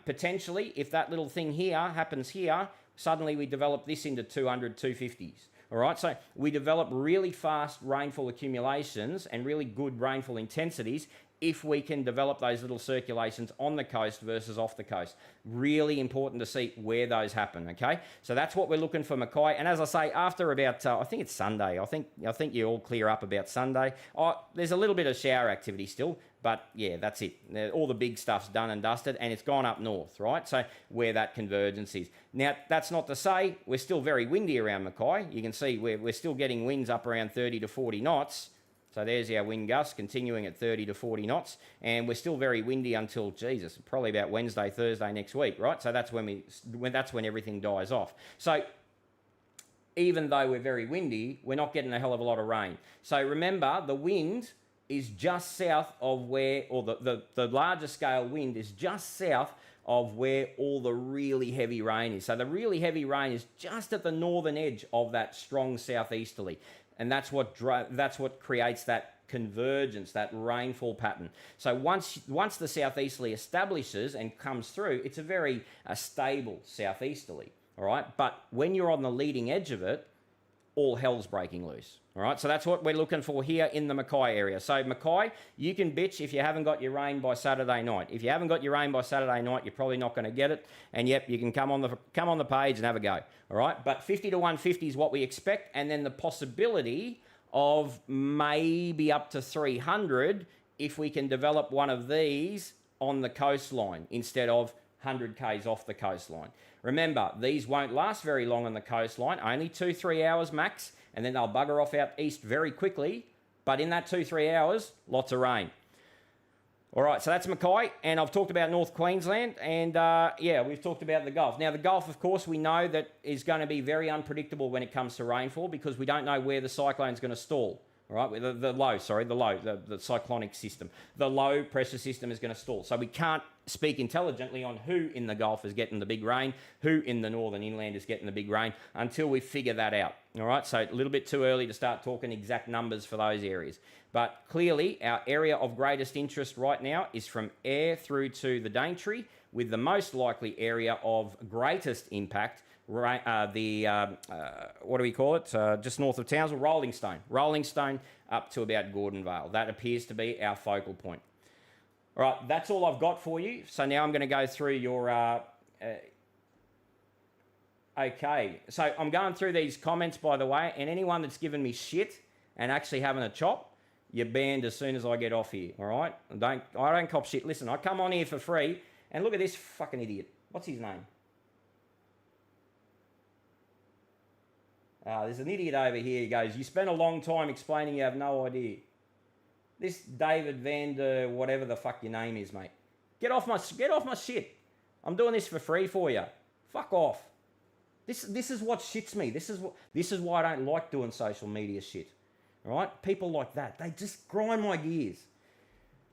Potentially, if that little thing here happens here, suddenly we develop this into 200, 250s. All right, so we develop really fast rainfall accumulations and really good rainfall intensities if we can develop those little circulations on the coast versus off the coast. Really important to see where those happen, okay? So that's what we're looking for Mackay. And as I say, after about, I think it's Sunday. I think you all clear up about Sunday. There's a little bit of shower activity still, but yeah, that's it. All the big stuff's done and dusted, and it's gone up north, right? So where that convergence is. Now, that's not to say we're still very windy around Mackay. You can see we're still getting winds up around 30 to 40 knots. So there's our wind gusts continuing at 30 to 40 knots, and we're still very windy until, Jesus, probably about Wednesday, Thursday next week, right? So that's when everything dies off. So even though we're very windy, we're not getting a hell of a lot of rain. So remember, the wind is just south of where, or the larger scale wind is just south of where all the really heavy rain is. So the really heavy rain is just at the northern edge of that strong southeasterly. And that's what creates that convergence, that rainfall pattern. So once the southeasterly establishes and comes through, it's a very stable southeasterly, all right? But when you're on the leading edge of it, all hell's breaking loose, all right? So that's what we're looking for here in the Mackay area. So Mackay, you can bitch if you haven't got your rain by Saturday night. If you haven't got your rain by Saturday night, you're probably not going to get it. And yep, you can come on the page and have a go, all right? But 50 to 150 is what we expect, and then the possibility of maybe up to 300 if we can develop one of these on the coastline instead of 100 k's off the coastline. Remember, these won't last very long on the coastline, only 2-3 hours max, and then they'll bugger off out east very quickly. But in that 2-3 hours, lots of rain. All right, so that's Mackay, and I've talked about North Queensland, and yeah, we've talked about the Gulf. Now, the Gulf, of course, we know that is going to be very unpredictable when it comes to rainfall because we don't know where the cyclone's going to stall. All right, the cyclonic system. The low pressure system is going to stall. So we can't speak intelligently on who in the Gulf is getting the big rain, who in the northern inland is getting the big rain, until we figure that out. All right, so a little bit too early to start talking exact numbers for those areas. But clearly, our area of greatest interest right now is from Ayr through to the Daintree, with the most likely area of greatest impact, what do we call it? Just north of Townsville, Rolling Stone up to about Gordonvale. That appears to be our focal point. All right, that's all I've got for you. So now I'm going to go through your... okay, so I'm going through these comments, by the way, and anyone that's given me shit and actually having a chop, you're banned as soon as I get off here, all right? I don't cop shit. Listen, I come on here for free, and look at this fucking idiot. What's his name? There's an idiot over here. He goes, you spent a long time explaining you have no idea. This David Vander, whatever the fuck your name is, mate. Get off my shit. I'm doing this for free for you. Fuck off. This is what shits me. This is why I don't like doing social media shit. All right? People like that, they just grind my gears.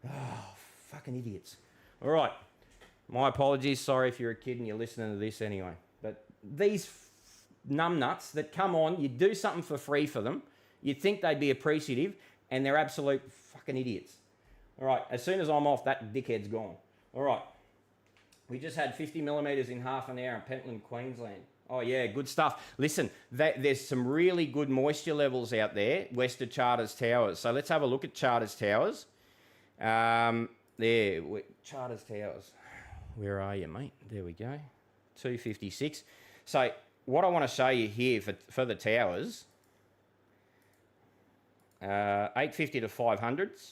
Oh, fucking idiots. All right. My apologies. Sorry if you're a kid and you're listening to this anyway. But these numbnuts that come on, you do something for free for them, you'd think they'd be appreciative, and they're absolute fucking idiots. All right. As soon as I'm off, that dickhead's gone. All right. We just had 50 millimetres in half an hour in Pentland, Queensland. Oh, yeah, good stuff. Listen, there's some really good moisture levels out there west of Charters Towers. So let's have a look at Charters Towers. Charters Towers. Where are you, mate? There we go. 256. So what I want to show you here for the towers, 850 to 500s.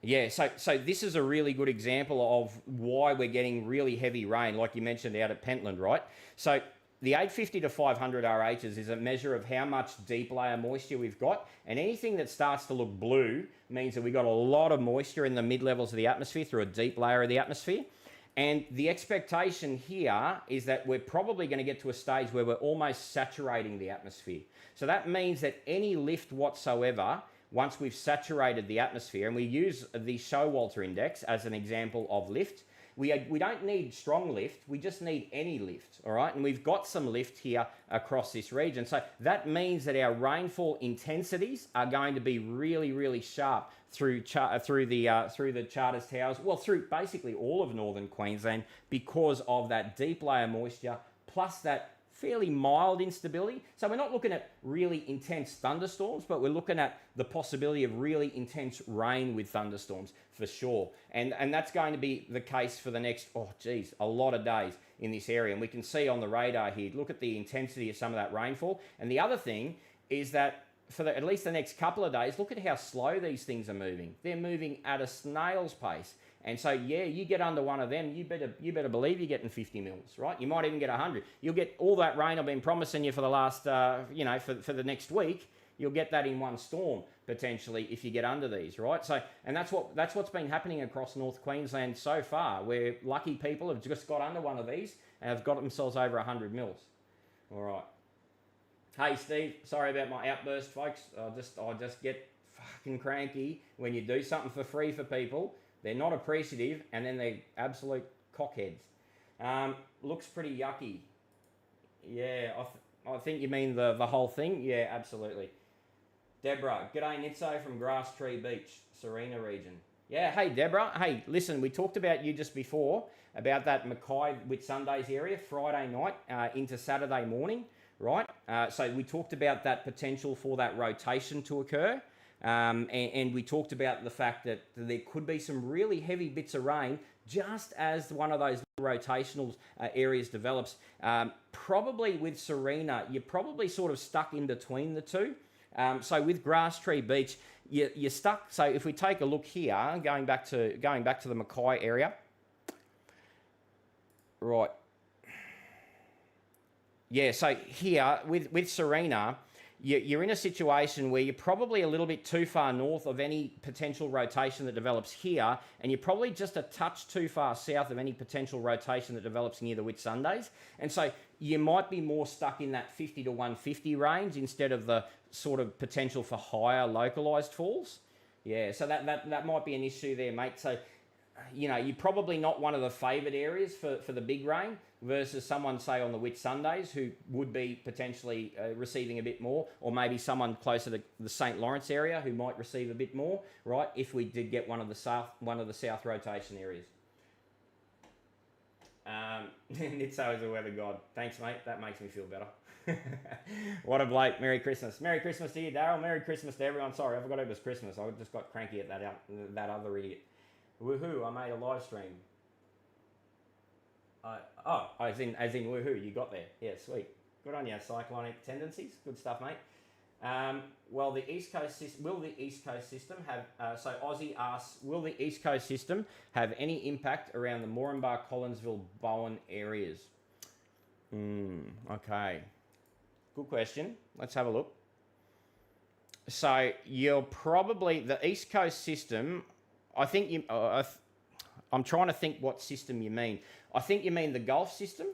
Yeah, so this is a really good example of why we're getting really heavy rain, like you mentioned out at Pentland, right? So the 850 to 500 RHs is a measure of how much deep layer moisture we've got, and anything that starts to look blue means that we've got a lot of moisture in the mid-levels of the atmosphere through a deep layer of the atmosphere. And the expectation here is that we're probably going to get to a stage where we're almost saturating the atmosphere. So that means that any lift whatsoever, once we've saturated the atmosphere, and we use the Showalter index as an example of lift, we don't need strong lift, we just need any lift, all right? And we've got some lift here across this region. So that means that our rainfall intensities are going to be really, really sharp through the Charters Towers, well, through basically all of northern Queensland, because of that deep layer moisture plus that fairly mild instability. So we're not looking at really intense thunderstorms, but we're looking at the possibility of really intense rain with thunderstorms for sure. And that's going to be the case for the next, a lot of days in this area. And we can see on the radar here, look at the intensity of some of that rainfall. And the other thing is that for at least the next couple of days, look at how slow these things are moving. They're moving at a snail's pace. And so, yeah, you get under one of them, you better believe you're getting 50 mils, right? You might even get 100. You'll get all that rain I've been promising you for the last, for the next week. You'll get that in one storm potentially if you get under these, right? So, and that's what's been happening across North Queensland so far, where lucky people have just got under one of these and have got themselves over 100 mils. All right. Hey Steve, sorry about my outburst, folks. I just get fucking cranky when you do something for free for people. They're not appreciative, and then they're absolute cockheads. Looks pretty yucky. Yeah, I think you mean the whole thing. Yeah, absolutely. Deborah, g'day Nitso from Grass Tree Beach, Serena region. Yeah, hey Deborah. Hey, listen, we talked about you just before, about that Mackay Whitsundays area, Friday night into Saturday morning, right? So we talked about that potential for that rotation to occur. And we talked about the fact that there could be some really heavy bits of rain just as one of those rotational areas develops. Probably with Serena, you're probably sort of stuck in between the two. So with Grass Tree Beach, you're stuck. So if we take a look here, going back to the Mackay area, right? Yeah. So here with Serena, you're in a situation where you're probably a little bit too far north of any potential rotation that develops here, and you're probably just a touch too far south of any potential rotation that develops near the Whitsundays. And so you might be more stuck in that 50 to 150 range instead of the sort of potential for higher localised falls. Yeah, so that might be an issue there, mate. So, you're probably not one of the favoured areas for the big rain versus someone, say, on the Whitsundays who would be potentially receiving a bit more, or maybe someone closer to the St. Lawrence area who might receive a bit more, right, if we did get one of the south rotation areas. Nitso is a weather god. Thanks, mate. That makes me feel better. What a bloke. Merry Christmas. Merry Christmas to you, Daryl. Merry Christmas to everyone. Sorry, I forgot it was Christmas. I just got cranky at that other idiot. Woohoo, I made a live stream. As in woohoo, you got there. Yeah, sweet. Good on you, cyclonic tendencies. Good stuff, mate. Well, the East Coast system, will the East Coast system have, so Aussie asks, will the East Coast system have any impact around the Moranbah, Collinsville, Bowen areas? Okay. Good question. Let's have a look. So you're probably, the East Coast system, I think I'm trying to think what system you mean. I think you mean the Gulf system.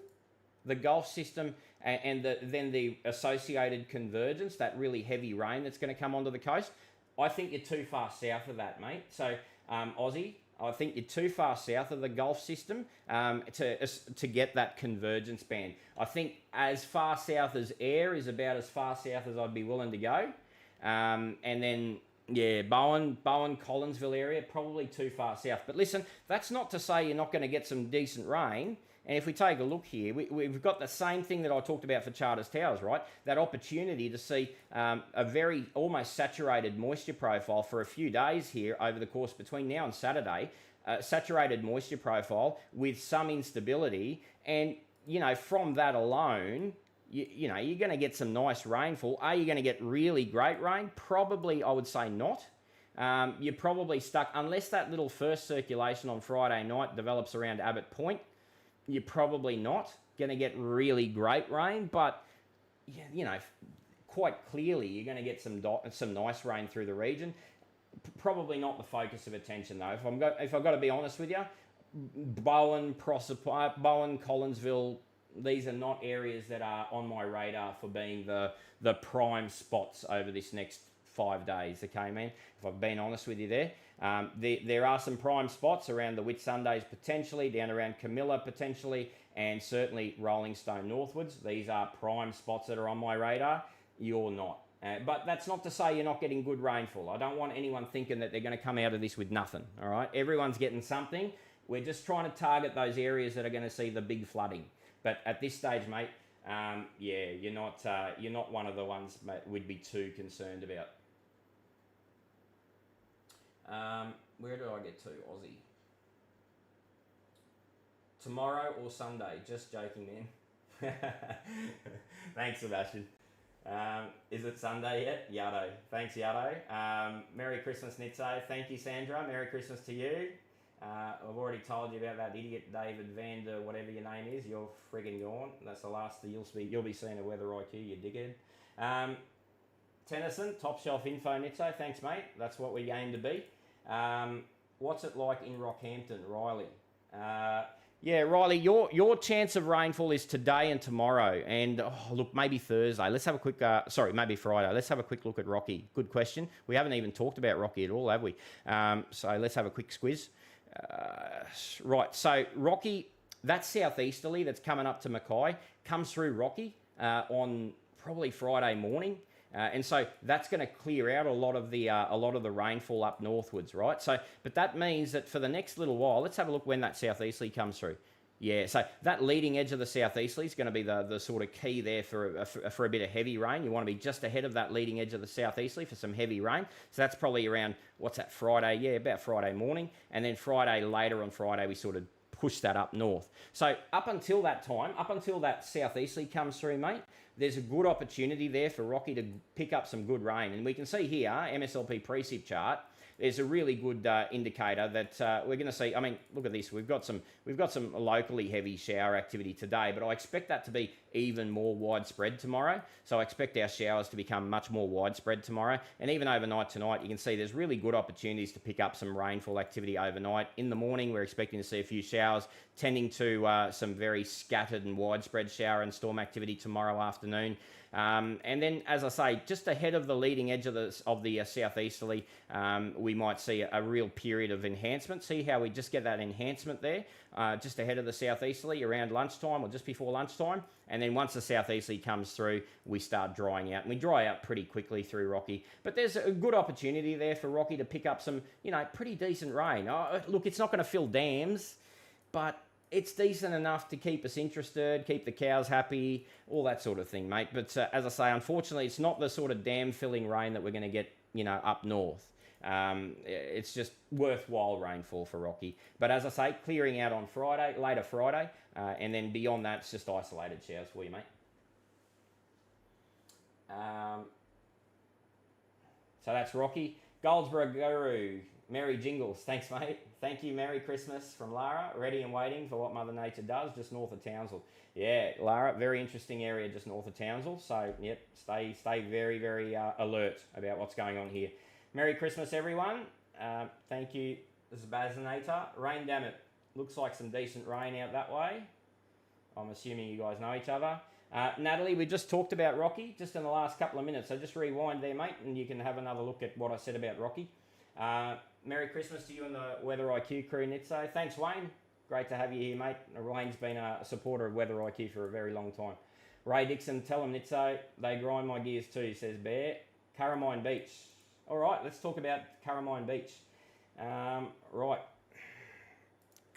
And then the associated convergence, that really heavy rain that's going to come onto the coast. I think you're too far south of that, mate. So, Aussie, I think you're too far south of the Gulf system to get that convergence band. I think as far south as Air is about as far south as I'd be willing to go. And then, yeah, Bowen, Collinsville area, probably too far south. But listen, that's not to say you're not going to get some decent rain. And if we take a look here, we've got the same thing that I talked about for Charters Towers, right? That opportunity to see a very almost saturated moisture profile for a few days here over the course between now and Saturday. Saturated moisture profile with some instability. And, you know, from that alone, you know, you're going to get some nice rainfall. Are you going to get really great rain? Probably, I would say not. You're probably stuck, unless that little first circulation on Friday night develops around Abbott Point. You're probably not going to get really great rain, but, you know, quite clearly you're going to get some nice rain through the region. Probably not the focus of attention, though. If I've got to be honest with you, Bowen, Collinsville, these are not areas that are on my radar for being the prime spots over this next 5 days, okay, man? If I've been honest with you there. There are some prime spots around the Whitsundays potentially, down around Camilla potentially, and certainly Rolling Stone northwards. These are prime spots that are on my radar. You're not. But that's not to say you're not getting good rainfall. I don't want anyone thinking that they're going to come out of this with nothing, all right? Everyone's getting something. We're just trying to target those areas that are going to see the big flooding. But at this stage, mate, yeah, you're not one of the ones we'd be too concerned about. Where do I get to, Aussie? Tomorrow or Sunday? Just joking, man. Thanks, Sebastian. Is it Sunday yet? Yado. Thanks, Yado. Merry Christmas, Nitso. Thank you, Sandra. Merry Christmas to you. I've already told you about that idiot David Van Der, whatever your name is. You're friggin' gone. That's the last that you'll be seeing a weather IQ, you dickhead. Tennyson, top shelf info, Nitso. Thanks, mate. That's what we aim to be. What's it like in Rockhampton, Riley? Yeah, Riley, your chance of rainfall is today and tomorrow, and look, maybe Thursday. Let's have a quick, maybe Friday. Let's have a quick look at Rocky. Good question. We haven't even talked about Rocky at all, have we? So let's have a quick squiz. Right, so Rocky, that southeasterly that's coming up to Mackay comes through Rocky on probably Friday morning. And so that's going to clear out a lot of the rainfall up northwards, right? So, but that means that for the next little while, let's have a look when that southeasterly comes through. Yeah, so that leading edge of the southeasterly is going to be the sort of key there for a bit of heavy rain. You want to be just ahead of that leading edge of the southeasterly for some heavy rain. So that's probably around, what's that, Friday? Yeah, about Friday morning. And then later on Friday, we sort of push that up north. So up until that time, up until that southeasterly comes through, mate, there's a good opportunity there for Rocky to pick up some good rain. And we can see here, MSLP precip chart, there's a really good indicator that we're going to see. I mean, look at this. We've got some locally heavy shower activity today, but I expect that to be even more widespread tomorrow. So I expect our showers to become much more widespread tomorrow. And even overnight tonight, you can see there's really good opportunities to pick up some rainfall activity overnight. In the morning, we're expecting to see a few showers, tending to some very scattered and widespread shower and storm activity tomorrow afternoon. And then, as I say, just ahead of the leading edge of the southeasterly, we might see a real period of enhancement. See how we just get that enhancement there, just ahead of the southeasterly around lunchtime or just before lunchtime. And then once the southeasterly comes through, we start drying out. And we dry out pretty quickly through Rocky. But there's a good opportunity there for Rocky to pick up some, pretty decent rain. Look, it's not going to fill dams, but it's decent enough to keep us interested, keep the cows happy, all that sort of thing, mate. But as I say, unfortunately, it's not the sort of dam-filling rain that we're going to get, up north. It's just worthwhile rainfall for Rocky. But as I say, clearing out on Friday, later Friday, and then beyond that, it's just isolated showers for you, mate. So that's Rocky. Goldsboro Guru, Merry Jingles. Thanks, mate. Thank you. Merry Christmas from Lara. Ready and waiting for what Mother Nature does, just north of Townsville. Yeah, Lara, very interesting area just north of Townsville. So, yep, stay very, very alert about what's going on here. Merry Christmas, everyone. Thank you. Zbaznator. Rain Dammit. Looks like some decent rain out that way. I'm assuming you guys know each other. Natalie, we just talked about Rocky just in the last couple of minutes, so just rewind there, mate, and you can have another look at what I said about Rocky. Merry Christmas to you and the Weather IQ crew, Nitso. Thanks, Wayne. Great to have you here, mate. Wayne's been a supporter of Weather IQ for a very long time. Ray Dixon, tell them, Nitso, they grind my gears too, says Bear. Curramine Beach. All right, let's talk about Curramine Beach. Right.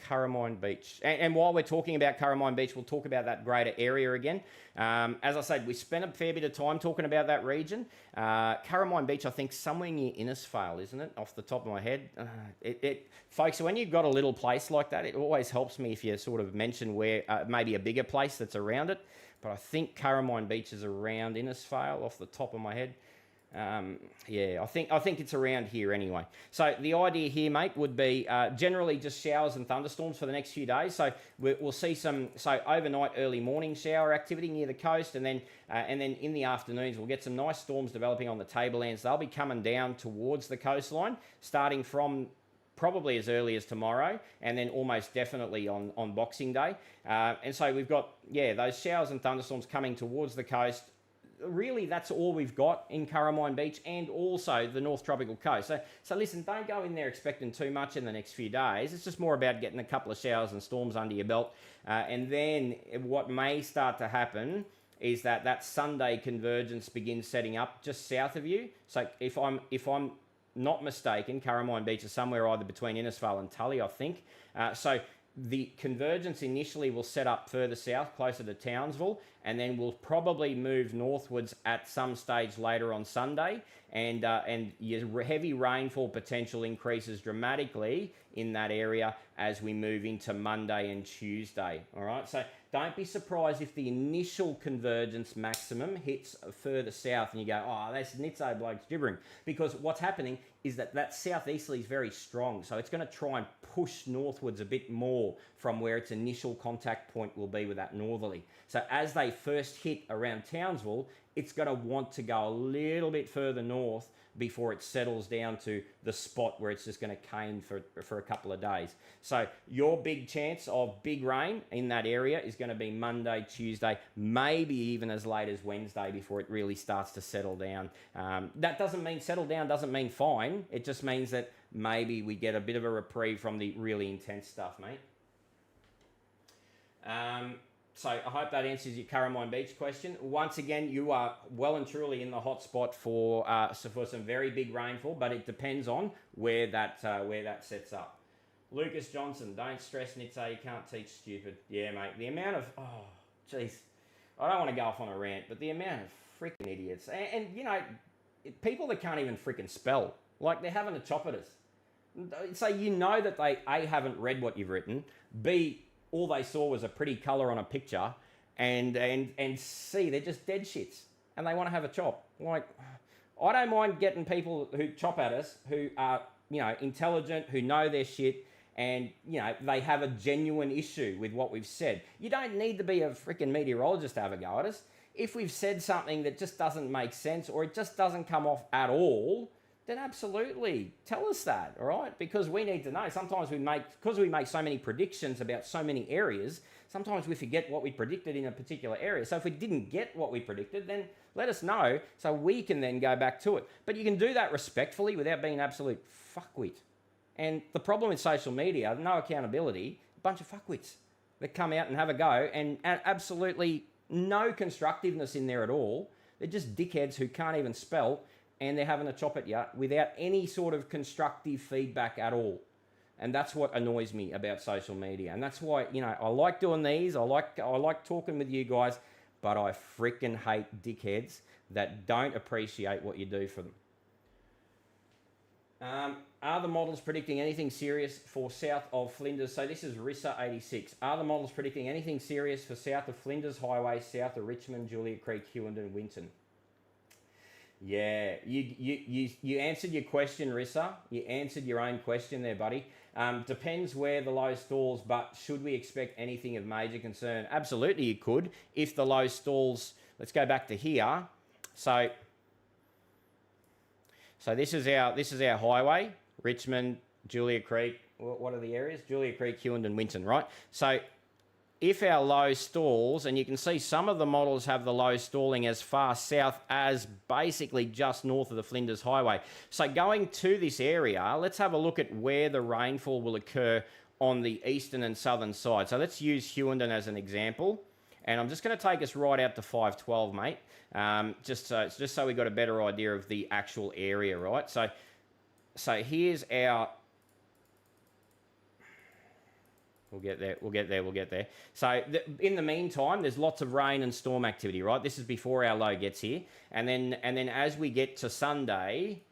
Curramine Beach. And while we're talking about Curramine Beach, we'll talk about that greater area again. As I said, we spent a fair bit of time talking about that region. Curramine Beach, I think, somewhere near Innisfail, isn't it? Off the top of my head. Folks, when you've got a little place like that, it always helps me if you sort of mention where maybe a bigger place that's around it. But I think Curramine Beach is around Innisfail off the top of my head. Yeah, I think it's around here anyway. So the idea here, mate, would be generally just showers and thunderstorms for the next few days. So we'll see some overnight, early morning shower activity near the coast, and then in the afternoons we'll get some nice storms developing on the tablelands. They'll be coming down towards the coastline, starting from probably as early as tomorrow, and then almost definitely on Boxing Day. And so we've got those showers and thunderstorms coming towards the coast. Really, that's all we've got in Curramine Beach and also the North Tropical Coast. So listen, don't go in there expecting too much in the next few days. It's just more about getting a couple of showers and storms under your belt. And then what may start to happen is that Sunday convergence begins setting up just south of you. So if I'm not mistaken, Curramine Beach is somewhere either between Innisfail and Tully, I think. So the convergence initially will set up further south, closer to Townsville, and then we'll probably move northwards at some stage later on Sunday, and your heavy rainfall potential increases dramatically in that area as we move into Monday and Tuesday. All right, so don't be surprised if the initial convergence maximum hits further south and you go, oh, that's Nitso blokes gibbering, because what's happening is that southeasterly is very strong, so it's going to try and push northwards a bit more from where its initial contact point will be with that northerly. So as they first hit around Townsville, it's going to want to go a little bit further north before it settles down to the spot where it's just going to cane for a couple of days. So your big chance of big rain in that area is going to be Monday, Tuesday, maybe even as late as Wednesday before it really starts to settle down. That doesn't mean settle down doesn't mean fine. It just means that maybe we get a bit of a reprieve from the really intense stuff, mate. So I hope that answers your Curramine Beach question. Once again, you are well and truly in the hot spot for some very big rainfall, but it depends on where that sets up. Lucas Johnson, don't stress, Nitso, you can't teach stupid. Yeah, mate, the amount of, I don't want to go off on a rant, but the amount of freaking idiots, and you know, people that can't even freaking spell, like they're having a chop at us. So you know that they, A, haven't read what you've written, B, all they saw was a pretty colour on a picture, and C, they're just dead shits, and they want to have a chop. Like, I don't mind getting people who chop at us, who are, you know, intelligent, who know their shit, and, you know, they have a genuine issue with what we've said. You don't need to be a freaking meteorologist to have a go at us. If we've said something that just doesn't make sense, or it just doesn't come off at all, then absolutely tell us that, all right? Because we need to know. Sometimes we make so many predictions about so many areas, sometimes we forget what we predicted in a particular area. So if we didn't get what we predicted, then let us know so we can then go back to it. But you can do that respectfully without being an absolute fuckwit. And the problem with social media, no accountability, a bunch of fuckwits that come out and have a go, and absolutely no constructiveness in there at all. They're just dickheads who can't even spell, and they're having a chop at you without any sort of constructive feedback at all. And that's what annoys me about social media. And that's why, you know, I like doing these, I like talking with you guys, but I freaking hate dickheads that don't appreciate what you do for them. Are the models predicting anything serious for south of Flinders? So this is Rissa 86. Are the models predicting anything serious for south of Flinders Highway, south of Richmond, Julia Creek, Hewenden, Winton? Yeah, you answered your question, Rissa. You answered your own question there, buddy. Depends where the low stalls, but should we expect anything of major concern? Absolutely you could. If the low stalls, let's go back to here. So this is our highway, Richmond, Julia Creek, what are the areas? Julia Creek, Hewenden, Winton, right? So if our low stalls, and you can see some of the models have the low stalling as far south as basically just north of the Flinders Highway. So going to this area, let's have a look at where the rainfall will occur on the eastern and southern side. So let's use Hewenden as an example. And I'm just going to take us right out to 512, mate, just so we got a better idea of the actual area, right? So here's our... We'll get there. So in the meantime, there's lots of rain and storm activity, right? This is before our low gets here. And then as we get to Sunday...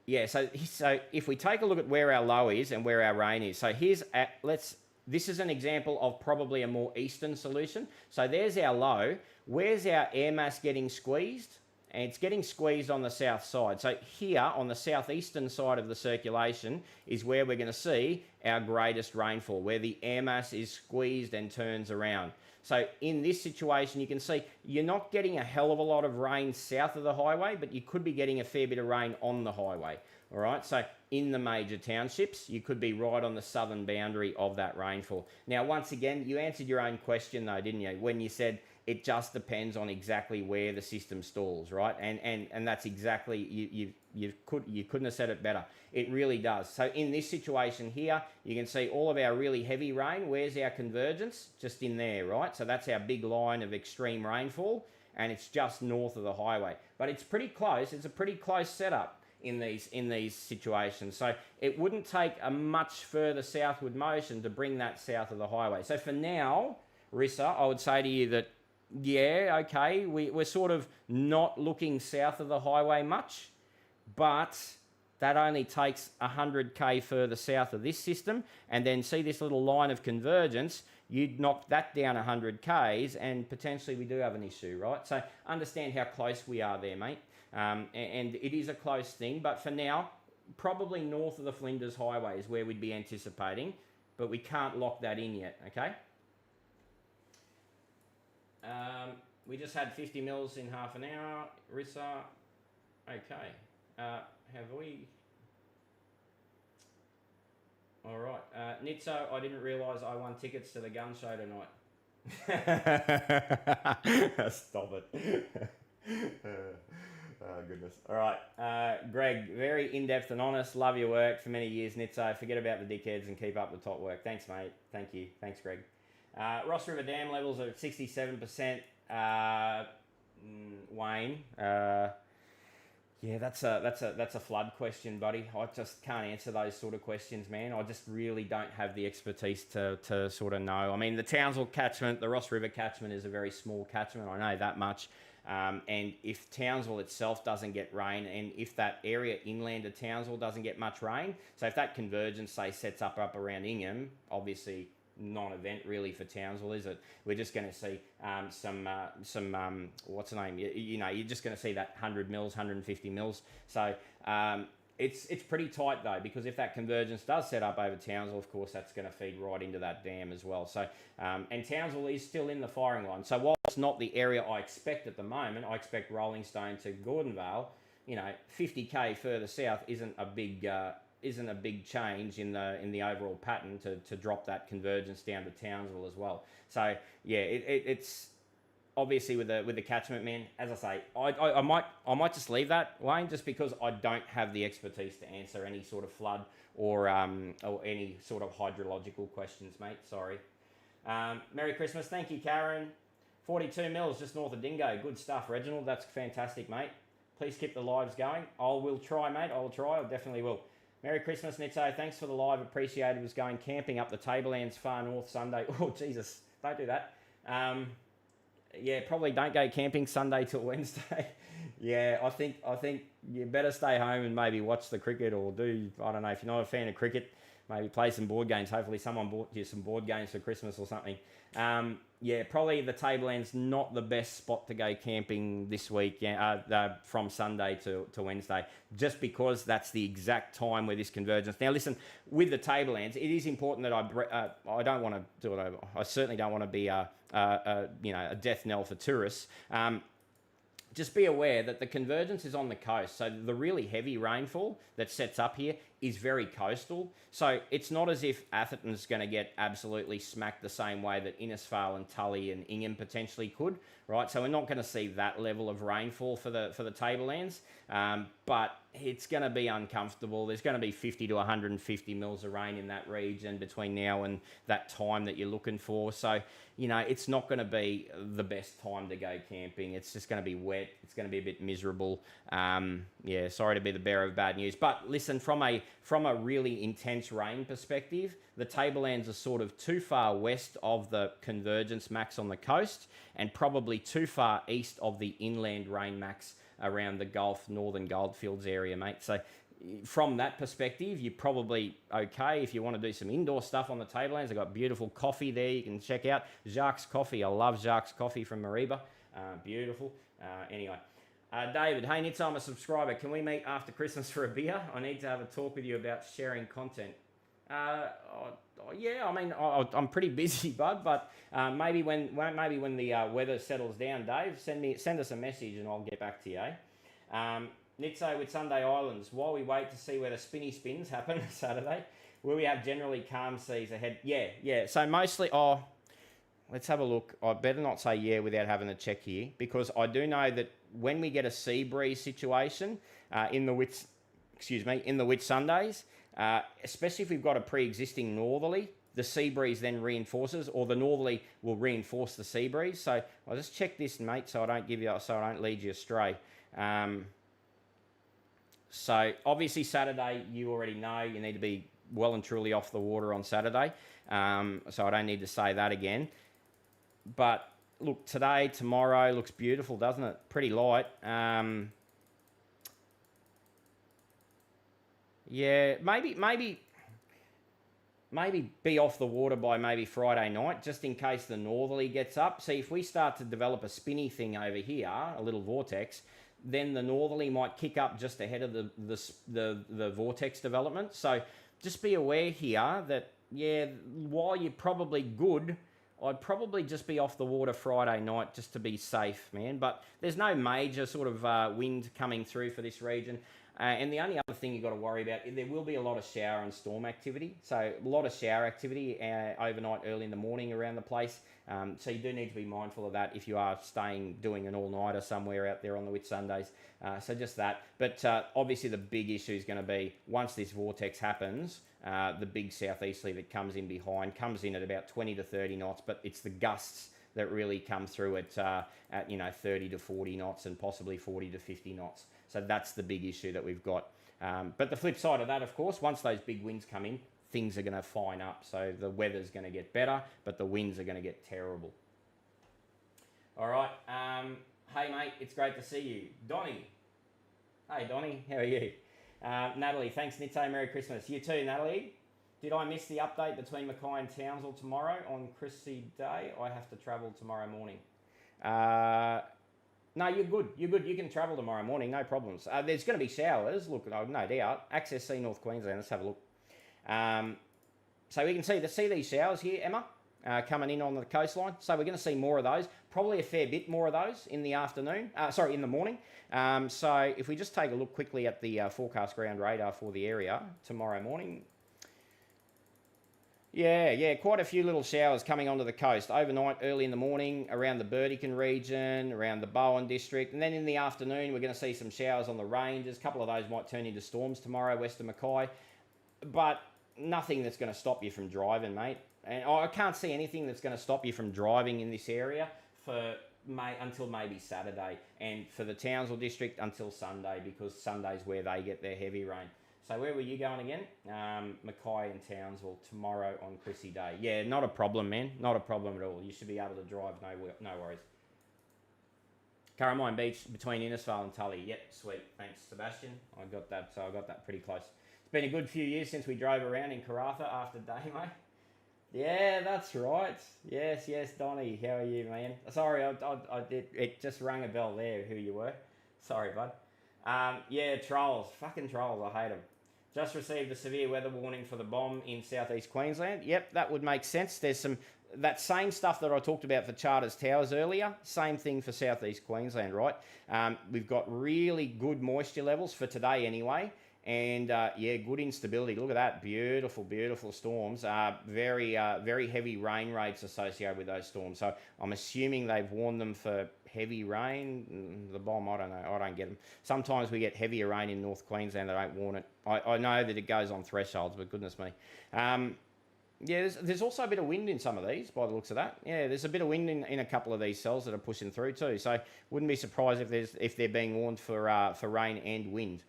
Yeah, so if we take a look at where our low is and where our rain is, so this is an example of probably a more eastern solution. So there's our low. Where's our air mass getting squeezed? And it's getting squeezed on the south side. So here on the southeastern side of the circulation is where we're going to see our greatest rainfall, where the air mass is squeezed and turns around. So in this situation, you can see you're not getting a hell of a lot of rain south of the highway, but you could be getting a fair bit of rain on the highway. All right, so in the major townships, you could be right on the southern boundary of that rainfall. Now, once again, you answered your own question though, didn't you? When you said it just depends on exactly where the system stalls, right? And that's exactly, you couldn't have said it better. It really does. So in this situation here, you can see all of our really heavy rain. Where's our convergence? Just in there, right? So that's our big line of extreme rainfall, and it's just north of the highway. But it's pretty close. It's a pretty close setup in these situations. So it wouldn't take a much further southward motion to bring that south of the highway. So for now, Rissa, I would say to you that, yeah, okay, we're sort of not looking south of the highway much, but that only takes 100k further south of this system, and then see this little line of convergence, you'd knock that down 100k's, and potentially we do have an issue, right? So understand how close we are there, mate. And it is a close thing, but for now, probably north of the Flinders Highway is where we'd be anticipating, but we can't lock that in yet, okay? We just had 50 mils in half an hour, Rissa. Okay. Have we... All right. Nitso, I didn't realise I won tickets to the gun show tonight. Stop it. Oh, goodness. All right. Greg, very in-depth and honest. Love your work for many years, Nitso. Forget about the dickheads and keep up the top work. Thanks, mate. Thank you. Thanks, Greg. Ross River Dam levels are at 67%. Wayne, yeah, that's a flood question, buddy. I just can't answer those sort of questions, man. I just really don't have the expertise to sort of know. I mean, the Townsville catchment, the Ross River catchment is a very small catchment. I know that much. And if Townsville itself doesn't get rain, and if that area inland of Townsville doesn't get much rain, so if that convergence, say, sets up around Ingham, obviously non-event really for Townsville, is it? We're just going to see some what's the name? You know, you're just going to see that 100 mils, 150 mils. So it's pretty tight though, because if that convergence does set up over Townsville, of course, that's going to feed right into that dam as well. So and Townsville is still in the firing line. So while it's not the area I expect at the moment, I expect Rolling Stone to Gordonvale. You know, 50k further south isn't a big change in the overall pattern to drop that convergence down to Townsville as well. So yeah, it's obviously with the catchment, man. As I say, I might just leave that, Wayne, just because I don't have the expertise to answer any sort of flood or any sort of hydrological questions, mate. Sorry. Merry Christmas, thank you, Karen. 42 mils just north of Dingo. Good stuff, Reginald. That's fantastic, mate. Please keep the lives going. I will try, mate. I will try. I definitely will. Merry Christmas, Nitso. Thanks for the live. Appreciated. Was going camping up the Tablelands far north Sunday. Oh, Jesus. Don't do that. Yeah, probably don't go camping Sunday till Wednesday. Yeah, I think you better stay home and maybe watch the cricket or do, I don't know, if you're not a fan of cricket, maybe play some board games. Hopefully someone bought you some board games for Christmas or something. Yeah, probably the Tablelands not the best spot to go camping this week, from Sunday to Wednesday, just because that's the exact time where this convergence. Now, listen, with the Tablelands, it is important that I don't want to do it over. I certainly don't want to be a death knell for tourists. Just be aware that the convergence is on the coast, so the really heavy rainfall that sets up here is very coastal. So it's not as if Atherton's going to get absolutely smacked the same way that Innisfail and Tully and Ingham potentially could, right? So we're not going to see that level of rainfall for the tablelands, but it's going to be uncomfortable. There's going to be 50 to 150 mils of rain in that region between now and that time that you're looking for. So, you know, it's not going to be the best time to go camping. It's just going to be wet. It's going to be a bit miserable. Yeah, sorry to be the bearer of bad news. But listen, from a really intense rain perspective, the tablelands are sort of too far west of the convergence max on the coast and probably too far east of the inland rain max around the Gulf, Northern Goldfields area, mate. So from that perspective, you're probably okay if you want to do some indoor stuff on the tablelands. They've got beautiful coffee there you can check out. Jacques Coffee. I love Jacques Coffee from Mariba. Beautiful. Anyway. David, hey Nitz, I'm a subscriber. Can we meet after Christmas for a beer? I need to have a talk with you about sharing content. Yeah, I mean, I'm pretty busy, bud, but maybe when the weather settles down, Dave, send us a message and I'll get back to you. Nitzo with Sunday Islands, while we wait to see where the spinny spins happen Saturday, will we have generally calm seas ahead? Yeah. So mostly, let's have a look. I better not say yeah without having a check here, because I do know that when we get a sea breeze situation in the Whit Sundays, especially if we've got a pre-existing northerly, the sea breeze then reinforces, or the northerly will reinforce the sea breeze. So I'll just check this, mate, so I don't lead you astray. So obviously Saturday, you already know you need to be well and truly off the water on Saturday. So I don't need to say that again. But look, today, tomorrow looks beautiful, doesn't it? Pretty light. Yeah, maybe be off the water by maybe Friday night, just in case the northerly gets up. See, if we start to develop a spinny thing over here, a little vortex, then the northerly might kick up just ahead of the vortex development. So just be aware here that, yeah, while you're probably good, I'd probably just be off the water Friday night just to be safe, man. But there's no major sort of wind coming through for this region. And the only other thing you've got to worry about, there will be a lot of shower and storm activity. So a lot of shower activity overnight, early in the morning around the place. So you do need to be mindful of that if you are doing an all-nighter somewhere out there on the Whitsundays. So just that. But obviously the big issue is going to be, once this vortex happens, the big southeasterly that comes in behind comes in at about 20 to 30 knots, but it's the gusts that really come through at 30 to 40 knots and possibly 40 to 50 knots. So that's the big issue that we've got. But the flip side of that, of course, once those big winds come in, things are going to fine up. So the weather's going to get better, but the winds are going to get terrible. All right. Hey, mate, it's great to see you. Donnie. Hey, Donnie, how are you? Natalie, thanks, Nitto. Merry Christmas. You too, Natalie. Did I miss the update between Mackay and Townsville tomorrow on Chrissy Day? I have to travel tomorrow morning. No, you're good. You're good. You can travel tomorrow morning, no problems. There's going to be showers. Look, no doubt. Access C North Queensland. Let's have a look. So we can see these showers here, Emma, coming in on the coastline. So we're going to see more of those. Probably a fair bit more of those in the afternoon. In the morning. So if we just take a look quickly at the forecast ground radar for the area tomorrow morning. Yeah, quite a few little showers coming onto the coast overnight, early in the morning, around the Burdekin region, around the Bowen district, and then in the afternoon we're going to see some showers on the ranges. A couple of those might turn into storms tomorrow, west of Mackay, but nothing that's going to stop you from driving, mate. And I can't see anything that's going to stop you from driving in this area until maybe Saturday, and for the Townsville district until Sunday, because Sunday's where they get their heavy rain. So where were you going again? Mackay and Townsville tomorrow on Chrissy Day. Yeah, not a problem, man. Not a problem at all. You should be able to drive, no worries. Carramine Beach between Innisfail and Tully. Yep, sweet. Thanks, Sebastian. I got that pretty close. It's been a good few years since we drove around in Karratha after day, mate. Yeah, that's right. Yes, Donnie. How are you, man? Sorry, it just rang a bell there who you were. Sorry, bud. Yeah, trolls. Fucking trolls. I hate them. Just received a severe weather warning for the bomb in southeast Queensland. Yep, that would make sense. There's that same stuff that I talked about for Charters Towers earlier. Same thing for southeast Queensland, right? We've got really good moisture levels for today anyway. And yeah, good instability. Look at that, beautiful, beautiful storms. Very heavy rain rates associated with those storms. So I'm assuming they've warned them for heavy rain. The bomb, I don't know. I don't get them. Sometimes we get heavier rain in North Queensland. They don't warn it. I know that it goes on thresholds, but goodness me. Yeah, there's also a bit of wind in some of these, by the looks of that. Yeah, there's a bit of wind in a couple of these cells that are pushing through too. So wouldn't be surprised if they're being warned for rain and wind.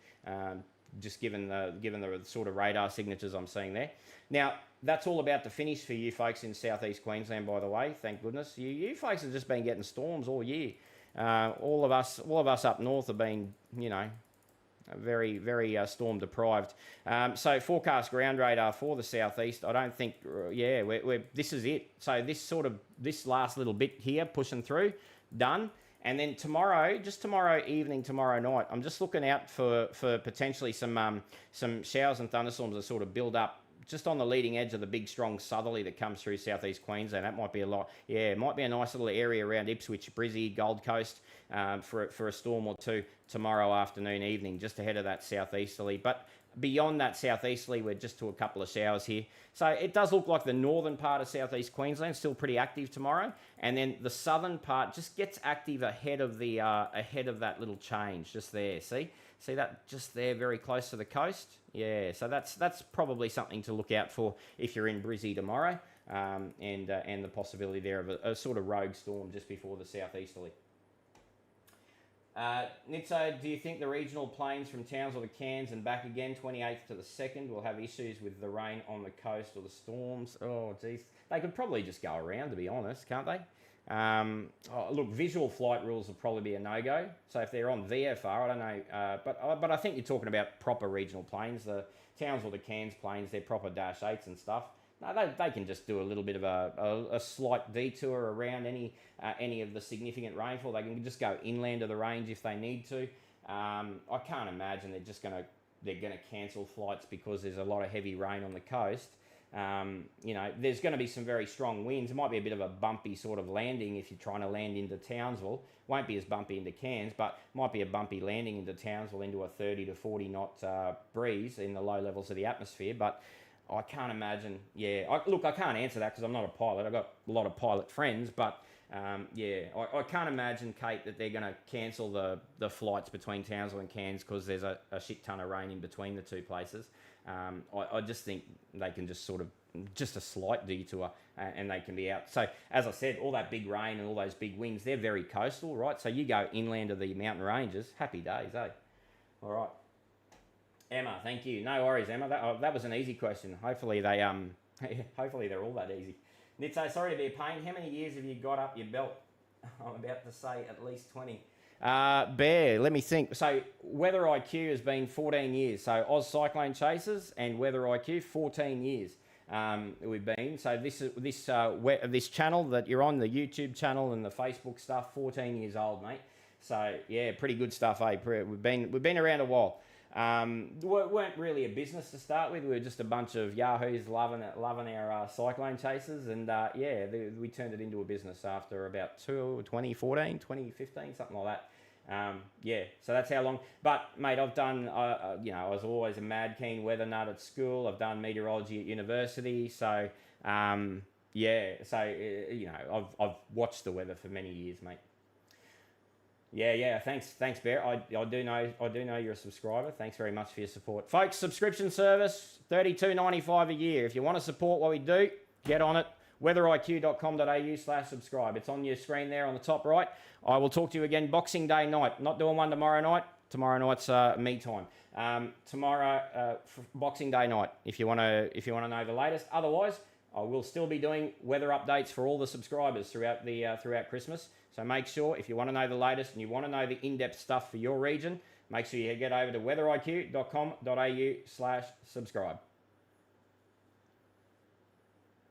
Just given the sort of radar signatures I'm seeing there. Now, that's all about to finish for you folks in southeast Queensland, by the way. Thank goodness. You folks have just been getting storms all year. All of us up north have been, you know, very storm deprived. So forecast ground radar for the southeast. I don't think. Yeah, this is it. So this last little bit here pushing through, done. And then tomorrow evening, tomorrow night, I'm just looking out for potentially some showers and thunderstorms that sort of build up just on the leading edge of the big, strong southerly that comes through southeast Queensland. That might be a lot. Yeah, it might be a nice little area around Ipswich, Brizzy, Gold Coast for a storm or two tomorrow afternoon, evening, just ahead of that southeasterly. But beyond that southeasterly, we're just to a couple of showers here. So it does look like the northern part of southeast Queensland still pretty active tomorrow, and then the southern part just gets active ahead of that little change just there. See that just there, very close to the coast. Yeah, so that's probably something to look out for if you're in Brizzy tomorrow, and the possibility there of a sort of rogue storm just before the southeasterly. Nitso, do you think the regional planes from Townsville to Cairns and back again, 28th to the 2nd, will have issues with the rain on the coast or the storms? Oh, geez. They could probably just go around, to be honest, can't they? Look, visual flight rules will probably be a no-go. So if they're on VFR, I don't know. But I think you're talking about proper regional planes. The Townsville to Cairns planes, they're proper Dash 8s and stuff. No, they can just do a little bit of a slight detour around any of the significant rainfall. They can just go inland of the range if they need to. I can't imagine they're gonna cancel flights because there's a lot of heavy rain on the coast. You know, there's going to be some very strong winds. It might be a bit of a bumpy sort of landing if you're trying to land into Townsville. Won't be as bumpy into Cairns, but might be a bumpy landing into Townsville into a 30 to 40 knot breeze in the low levels of the atmosphere. But I can't imagine. Yeah, I can't answer that because I'm not a pilot. I've got a lot of pilot friends, but yeah, I can't imagine, Kate, that they're going to cancel the flights between Townsville and Cairns because there's a shit ton of rain in between the two places. I just think they can just sort of, just a slight detour and they can be out. So, as I said, all that big rain and all those big winds, they're very coastal, right? So you go inland of the mountain ranges, happy days, eh? All right. Emma, thank you. No worries, Emma. That was an easy question. Hopefully they're all that easy. Nitso, sorry to be a pain. How many years have you got up your belt? I'm about to say at least 20. Bear, let me think. So Weather IQ has been 14 years. So Oz Cyclone Chasers and Weather IQ, 14 years we've been. So this channel that you're on, the YouTube channel and the Facebook stuff, 14 years old, mate. So yeah, pretty good stuff, eh? We've been around a while. Weren't really a business to start with. We were just a bunch of yahoos loving our cyclone chasers, and yeah, we turned it into a business after about 2014, 2015, something like that. Yeah, so that's how long. But mate, I've done, you know, I was always a mad keen weather nut at school. I've done meteorology at university, so yeah, so you know, I've watched the weather for many years, mate. Yeah. Thanks, Bear. I do know you're a subscriber. Thanks very much for your support, folks. Subscription service, $32.95 a year. If you want to support what we do, get on it. weatheriq.com.au/subscribe. It's on your screen there on the top right. I will talk to you again Boxing Day night. Not doing one tomorrow night. Tomorrow night's me time. Tomorrow Boxing Day night. If you want to know the latest. Otherwise, I will still be doing weather updates for all the subscribers throughout Christmas. So make sure, if you want to know the latest and you want to know the in-depth stuff for your region, make sure you get over to weatheriq.com.au/subscribe.